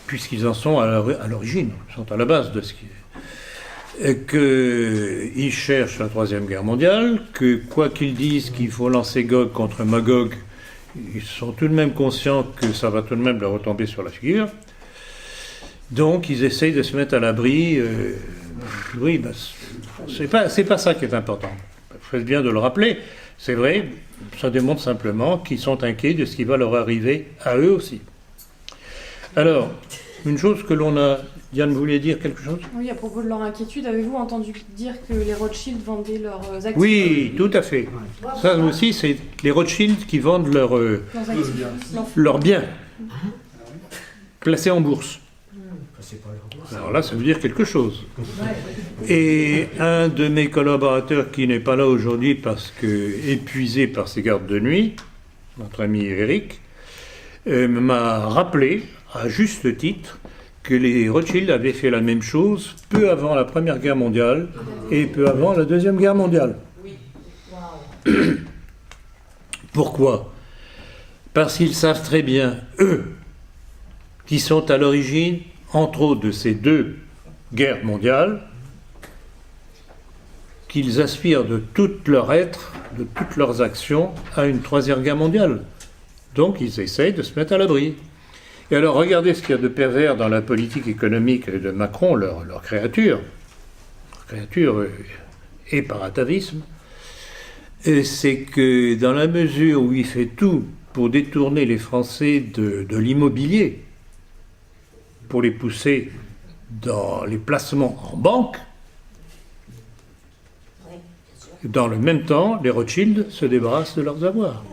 Puisqu'ils en sont à l'origine, ils sont à la base de ce qui est. Qu'ils cherchent la Troisième Guerre mondiale, que quoi qu'ils disent qu'il faut lancer Gog contre Magog, ils sont tout de même conscients que ça va tout de même leur retomber sur la figure. Donc ils essayent de se mettre à l'abri. Oui, ben, c'est pas ça qui est important. Faites bien de le rappeler. C'est vrai, ça démontre simplement qu'ils sont inquiets de ce qui va leur arriver à eux aussi. Alors, une chose que l'on a... Diane, vous vouliez dire quelque chose ? Oui, à propos de leur inquiétude, avez-vous entendu dire que les Rothschild vendaient leurs actifs ? Oui, tout à fait. Ça aussi, c'est les Rothschild qui vendent leurs biens placés en bourse. Alors là, ça veut dire quelque chose. Et un de mes collaborateurs qui n'est pas là aujourd'hui parce que épuisé par ses gardes de nuit, notre ami Eric, m'a rappelé, à juste titre, que les Rothschild avaient fait la même chose peu avant la Première Guerre mondiale et peu avant la Deuxième Guerre mondiale. Pourquoi ? Parce qu'ils savent très bien, eux, qui sont à l'origine, entre autres, de ces deux guerres mondiales, qu'ils aspirent de tout leur être, de toutes leurs actions, à une Troisième Guerre mondiale. Donc ils essayent de se mettre à l'abri. Et alors regardez ce qu'il y a de pervers dans la politique économique de Macron, leur créature. Leur créature et par atavisme. C'est que dans la mesure où il fait tout pour détourner les Français de l'immobilier, pour les pousser dans les placements en banque, dans le même temps, les Rothschild se débarrassent de leurs avoirs.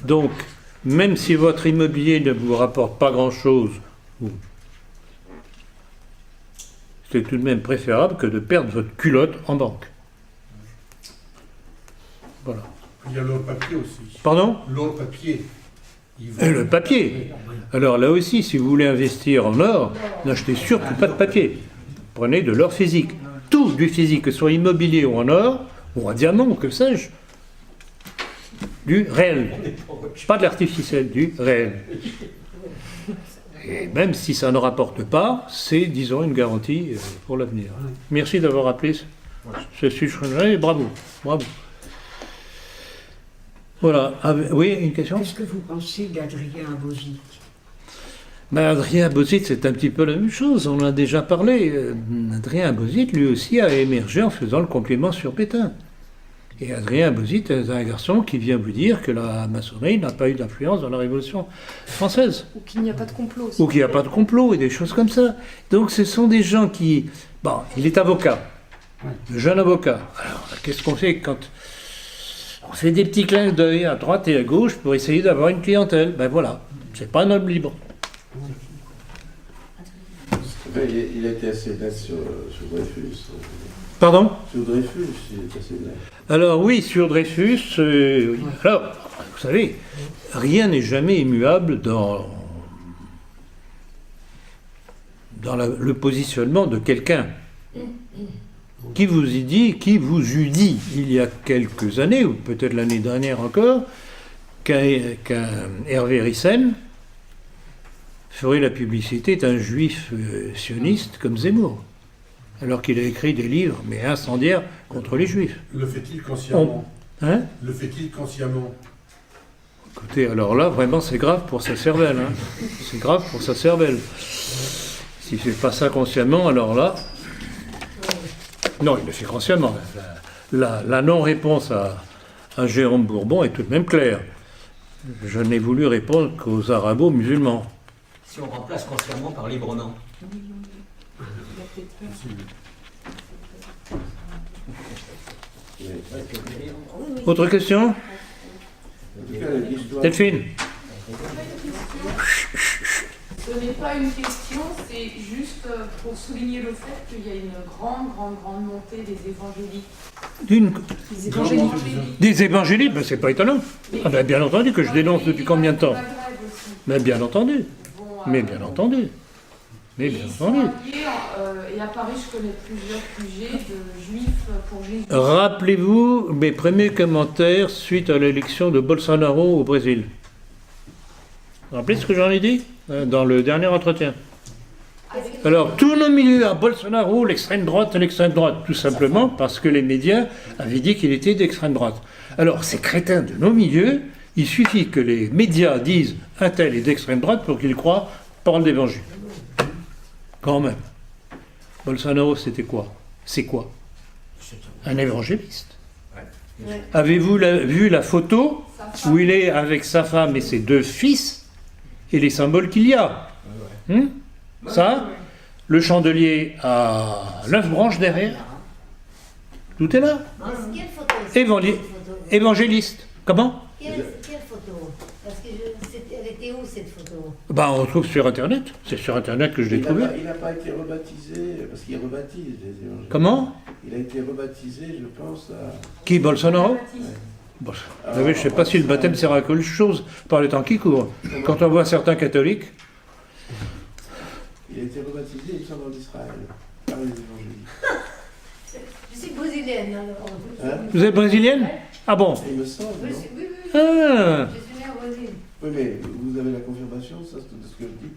Donc, même si votre immobilier ne vous rapporte pas grand-chose, c'est tout de même préférable que de perdre votre culotte en banque. Voilà. Il y a l'or papier aussi. Pardon ? L'or papier. Et le papier. Alors là aussi, si vous voulez investir en or, n'achetez surtout pas de papier. Prenez de l'or physique. Tout du physique, que ce soit immobilier ou en or, ou en diamant, que sais-je. Du réel. Pas de l'artificiel, du réel. Et même si ça ne rapporte pas, c'est, disons, une garantie pour l'avenir. Merci d'avoir appelé ce sujet. Bravo. Bravo. Voilà. Oui, une question ? Qu'est-ce que vous pensez d'Adrien Abozic ? Adrien Abozic, c'est un petit peu la même chose, on en a déjà parlé. Adrien Abozic, lui aussi, a émergé en faisant le compliment sur Pétain. Et Adrien Abozic est un garçon qui vient vous dire que la maçonnerie n'a pas eu d'influence dans la Révolution française. Ou qu'il n'y a pas de complot aussi. Ou qu'il n'y a pas de complot et des choses comme ça. Donc ce sont des gens qui... Bon, il est avocat, le jeune avocat. Alors, qu'est-ce qu'on fait quand... On fait des petits clins d'œil à droite et à gauche pour essayer d'avoir une clientèle. Ben voilà, c'est pas un homme libre. Il a été assez net sur Dreyfus. Pardon ? Sur Dreyfus, il est assez net. Alors oui, sur Dreyfus, alors, vous savez, rien n'est jamais immuable dans le positionnement de quelqu'un. Qui vous eût dit, il y a quelques années, ou peut-être l'année dernière encore, qu'un Hervé Ryssen ferait la publicité d'un juif sioniste comme Zemmour, alors qu'il a écrit des livres, mais incendiaires, contre les juifs. Le fait-il consciemment ? Le fait-il consciemment ? Écoutez, alors là, vraiment, c'est grave pour sa cervelle. Hein. C'est grave pour sa cervelle. S'il ne fait pas ça consciemment, alors là... Non, il le fait consciemment. La non-réponse à Jérôme Bourbon est tout de même claire. Je n'ai voulu répondre qu'aux arabo-musulmans. Si on remplace consciemment par librement. Autre question ? Delphine. Ce n'est pas une question, c'est juste pour souligner le fait qu'il y a une grande montée des évangéliques. Des évangéliques, ben c'est pas étonnant. Ah ben bien entendu que je dénonce depuis combien de temps. Mais bien entendu. Mais bien entendu. Mais bien entendu. Et à Paris, je connais plusieurs QG de juifs pour Jésus. Rappelez-vous mes premiers commentaires suite à l'élection de Bolsonaro au Brésil. Vous vous rappelez ce que j'en ai dit dans le dernier entretien? Alors, tous nos milieux à Bolsonaro, l'extrême droite, tout simplement parce que les médias avaient dit qu'il était d'extrême droite. Alors, ces crétins de nos milieux, il suffit que les médias disent un tel est d'extrême droite pour qu'ils croient parole d'évangile. Quand même. Bolsonaro, c'était quoi? C'est quoi? Un évangéliste. Ouais. Avez-vous vu la photo où il est avec sa femme et ses 2 fils et les symboles qu'il y a? Ça, le chandelier a 9 branches derrière. Tout est là. Évangéliste. Comment? Quelle photo? Parce que elle était où cette photo? Ben, on trouve sur Internet. C'est sur Internet que je l'ai trouvé. Il n'a pas été rebaptisé, parce qu'il rebaptise les évangélistes. Comment? Il a été rebaptisé, je pense, à... Qui, Bolsonaro? Bon, vous savez, je ne sais pas si le baptême sert à quelque chose par le temps qui court. Quand on voit certains catholiques... Il a été rebaptisé, il me semble, en Israël, par les évangélistes. Je suis brésilienne, alors. Hein? Vous êtes brésilienne? Ah bon? Il me semble, non? Oui. Ah. Je suis née au Brésil. Oui, mais vous avez la confirmation, ça, de ce que je dis?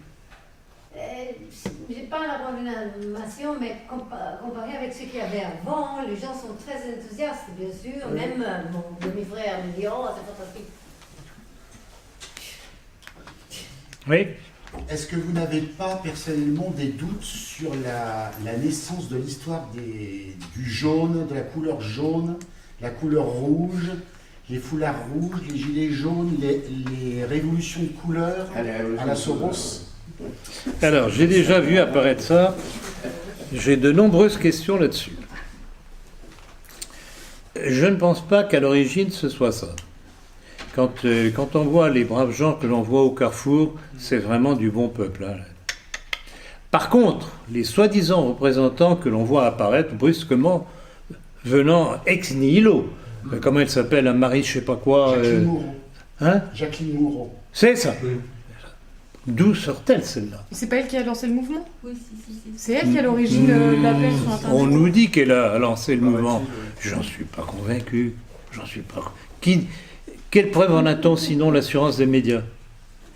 Je n'ai pas la confirmation, mais comparé avec ce qu'il y avait avant, les gens sont très enthousiastes, bien sûr. Oui. Même mon demi-frère me dit « Oh, c'est fantastique ». Oui. Est-ce que vous n'avez pas personnellement des doutes sur la naissance de l'histoire du jaune, de la couleur jaune, la couleur rouge, les foulards rouges, les gilets jaunes, les révolutions de couleurs à la Soros? Alors, j'ai déjà vu apparaître ça. J'ai de nombreuses questions là-dessus. Je ne pense pas qu'à l'origine ce soit ça. Quand on voit les braves gens que l'on voit au carrefour, c'est vraiment du bon peuple. Hein. Par contre, les soi-disant représentants que l'on voit apparaître brusquement, venant ex nihilo, comment elle s'appelle, Marie je sais pas quoi... Jacqueline Moreau. Hein? Jacqueline Moreau. C'est ça. Oui. D'où sort-elle celle-là? C'est pas elle qui a lancé le mouvement? Oui, si. C'est elle qui a l'origine de l'appel sur Internet. On nous dit qu'elle a lancé le mouvement. J'en suis pas convaincu. J'en suis pas... Quelle preuve en a-t-on sinon l'assurance des médias?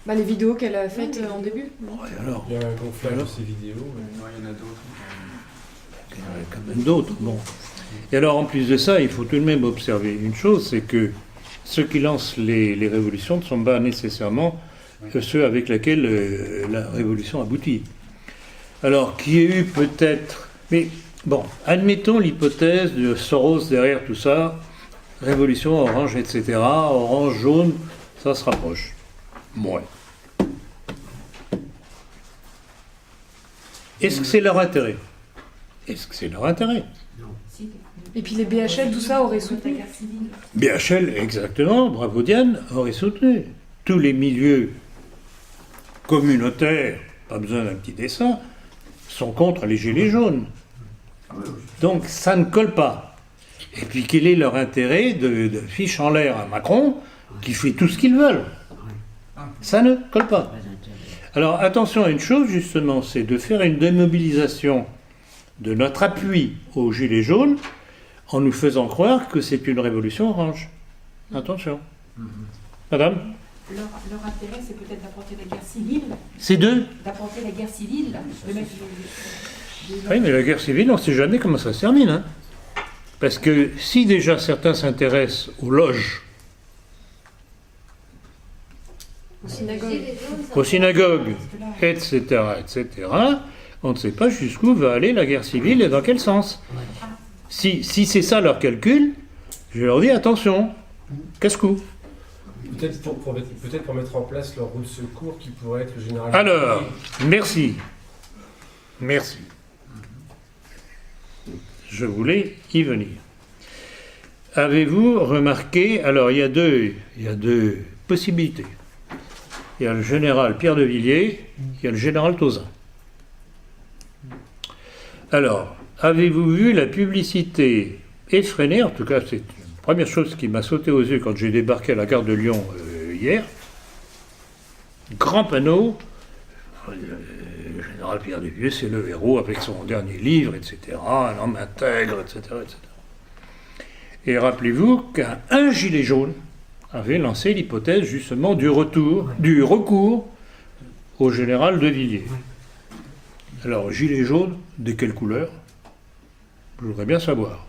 Les vidéos qu'elle a faites en début. Ouais, alors, il y a un gonflage de ces vidéos. Il y en a d'autres. Il y en a quand même d'autres. Bon. Et alors, en plus de ça, il faut tout de même observer une chose, c'est que ceux qui lancent les révolutions ne sont pas nécessairement ceux avec lesquels la révolution aboutit. Alors, qui ait eu peut-être... Mais bon, admettons l'hypothèse de Soros derrière tout ça, révolution orange, etc., orange, jaune, ça se rapproche. Ouais. Est-ce que c'est leur intérêt? Est-ce que c'est leur intérêt? Non. Et puis les BHL, tout ça aurait soutenu. BHL, exactement, bravo Diane, aurait soutenu. Tous les milieux communautaires, pas besoin d'un petit dessin, sont contre les gilets jaunes. Donc ça ne colle pas. Et puis quel est leur intérêt de fiche en l'air à Macron, qui fait tout ce qu'ils veulent? Ça ne colle pas. Alors attention à une chose justement, c'est de faire une démobilisation de notre appui aux gilets jaunes en nous faisant croire que c'est une révolution orange. Attention. Madame? Leur intérêt, c'est peut-être d'apporter la guerre civile. C'est d'apporter la guerre civile. Oui, mais la guerre civile, on ne sait jamais comment ça se termine. Hein. Parce que si déjà certains s'intéressent aux loges, aux synagogues, etc., on ne sait pas jusqu'où va aller la guerre civile et dans quel sens. Si c'est ça leur calcul, je leur dis attention, casse-cou. Peut-être pour mettre en place leur roue de secours qui pourrait être le général. Alors, merci. Je voulais y venir. Avez-vous remarqué, alors il y a deux possibilités. Il y a le général Pierre de Villiers, il y a le général Tauzin. Alors, avez-vous vu la publicité effrénée, en tout cas c'est la première chose qui m'a sauté aux yeux quand j'ai débarqué à la gare de Lyon hier, grand panneau, le général Pierre de Villiers, c'est le héros avec son dernier livre, etc., un homme intègre, etc., etc. Et rappelez-vous qu'un gilet jaune avait lancé l'hypothèse justement du recours au général de Villiers. Alors, gilet jaune, de quelle couleur? Je voudrais bien savoir.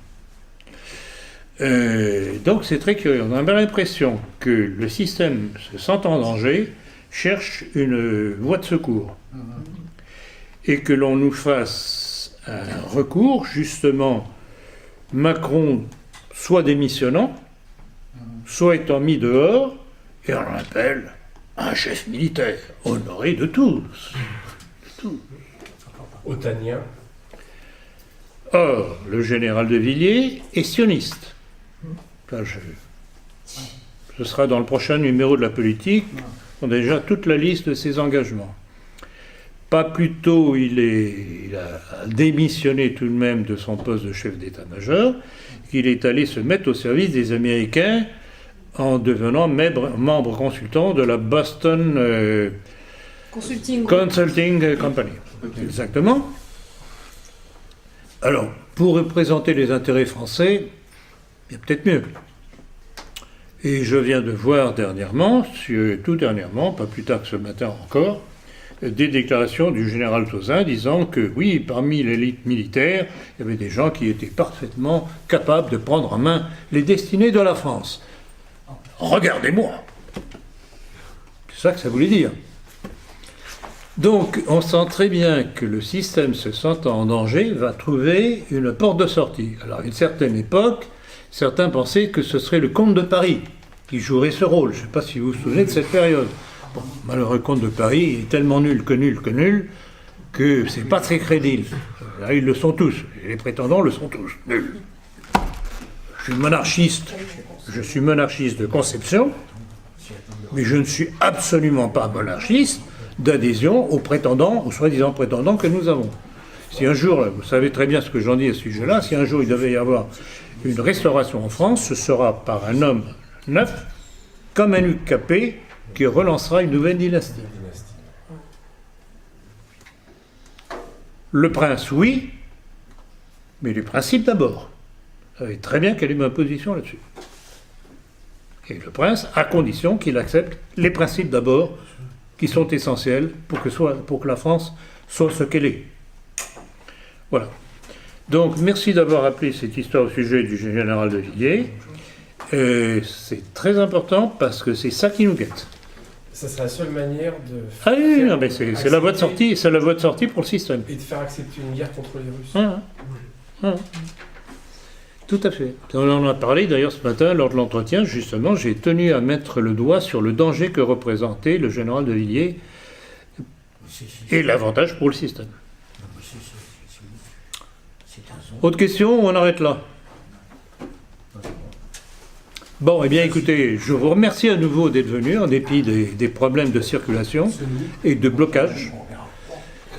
Donc c'est très curieux. On a bien l'impression que le système, se sentant en danger, cherche une voie de secours. Et que l'on nous fasse un recours, justement, Macron soit démissionnant, soit étant mis dehors, et on l'appelle un chef militaire, honoré de tous. De tous. Otanien. Or, le général de Villiers est sioniste. Enfin, ce sera dans le prochain numéro de la politique. On a déjà toute la liste de ses engagements. Pas plus tôt, il a démissionné tout de même de son poste de chef d'état-major, qu'il est allé se mettre au service des Américains en devenant membre consultant de la Boston Consulting Company. Exactement. Alors, pour représenter les intérêts français, il y a peut-être mieux. Et je viens de voir tout dernièrement, pas plus tard que ce matin encore, des déclarations du général Tauzin disant que oui, parmi l'élite militaire, il y avait des gens qui étaient parfaitement capables de prendre en main les destinées de la France. Regardez-moi! C'est ça que ça voulait dire. Donc, on sent très bien que le système, se sentant en danger, va trouver une porte de sortie. Alors, à une certaine époque, certains pensaient que ce serait le comte de Paris qui jouerait ce rôle. Je ne sais pas si vous vous souvenez de cette période. Bon, malheureux comte de Paris est tellement nul que c'est pas très crédible. Là, ils le sont tous. Et les prétendants le sont tous. Nuls. Je suis monarchiste de conception, mais je ne suis absolument pas monarchiste d'adhésion aux soi-disant prétendants que nous avons. Si un jour, vous savez très bien ce que j'en dis à ce sujet-là, si un jour il devait y avoir une restauration en France, ce sera par un homme neuf, comme un Hugues Capet, qui relancera une nouvelle dynastie. Le prince, oui, mais les principes d'abord. Vous savez très bien quelle est ma position là-dessus. Et le prince, à condition qu'il accepte les principes d'abord, qui sont essentiels pour que la France soit ce qu'elle est. Voilà. Donc, merci d'avoir rappelé cette histoire au sujet du général de Villiers. C'est très important parce que c'est ça qui nous guette. Ça serait la seule manière de... Ah oui, non, mais c'est la voie de sortie, c'est la voie de sortie pour le système. Et de faire accepter une guerre contre les Russes. Tout à fait. On en a parlé d'ailleurs ce matin lors de l'entretien. Justement, j'ai tenu à mettre le doigt sur le danger que représentait le général de Villiers et l'avantage pour le système. Autre question ou on arrête là? Bon, eh bien écoutez, je vous remercie à nouveau d'être venu en dépit des problèmes de circulation et de blocage.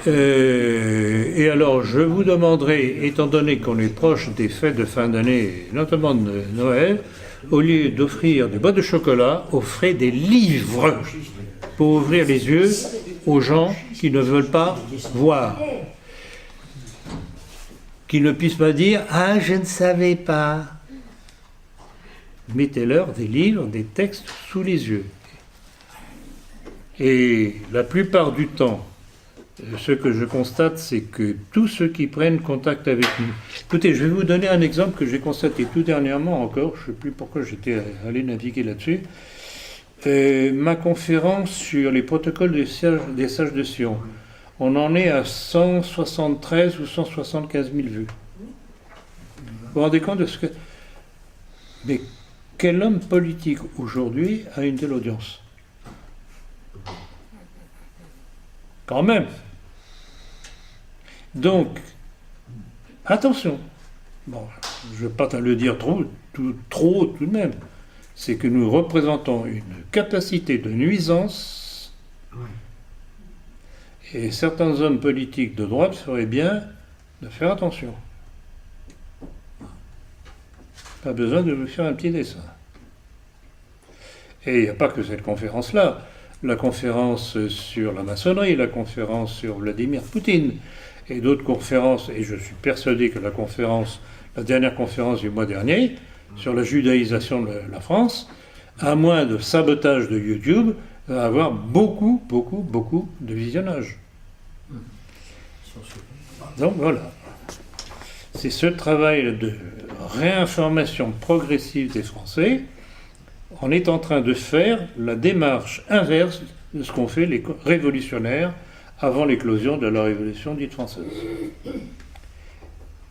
Et alors, je vous demanderai, étant donné qu'on est proche des fêtes de fin d'année, notamment de Noël, au lieu d'offrir des boîtes de chocolat, offrez des livres pour ouvrir les yeux aux gens qui ne veulent pas voir. Qui ne puissent pas dire « Ah, je ne savais pas ». Mettez-leur des livres, des textes sous les yeux. Et la plupart du temps, ce que je constate, c'est que tous ceux qui prennent contact avec nous... Écoutez, je vais vous donner un exemple que j'ai constaté tout dernièrement encore, je ne sais plus pourquoi j'étais allé naviguer là-dessus. Ma conférence sur les protocoles des sages de Sion. On en est à 173 ou 175 000 vues. Vous vous rendez compte de ce que... Mais quel homme politique aujourd'hui a une telle audience? Quand même. Donc, attention. Bon, je ne vais pas te le dire trop tout de même. c'est que nous représentons une capacité de nuisance, et certains hommes politiques de droite feraient bien de faire attention. Pas besoin de vous faire un petit dessin. Et il n'y a pas que cette conférence-là. La conférence sur la maçonnerie, la conférence sur Vladimir Poutine, et d'autres conférences, et je suis persuadé que la dernière conférence du mois dernier, sur la judaïsation de la France, à moins de sabotage de YouTube, va avoir beaucoup de visionnage. Donc voilà. C'est ce travail de réinformation progressive des Français. On est en train de faire la démarche inverse de ce qu'ont fait les révolutionnaires avant l'éclosion de la Révolution dite française.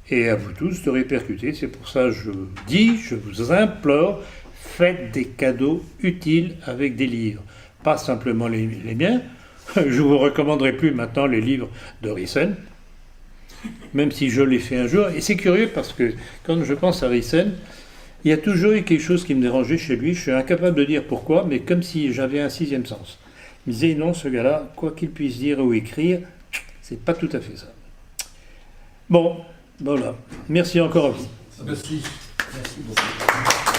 Et à vous tous de répercuter. C'est pour ça que je vous implore, faites des cadeaux utiles avec des livres. Pas simplement les miens. Je ne vous recommanderai plus maintenant les livres de Rissen, même si je l'ai fait un jour. Et c'est curieux parce que quand je pense à Rissen, il y a toujours eu quelque chose qui me dérangeait chez lui. Je suis incapable de dire pourquoi, mais comme si j'avais un sixième sens. Je me disais, non, ce gars-là, quoi qu'il puisse dire ou écrire, c'est pas tout à fait ça. Bon, voilà. Merci encore à vous. Merci. Merci beaucoup.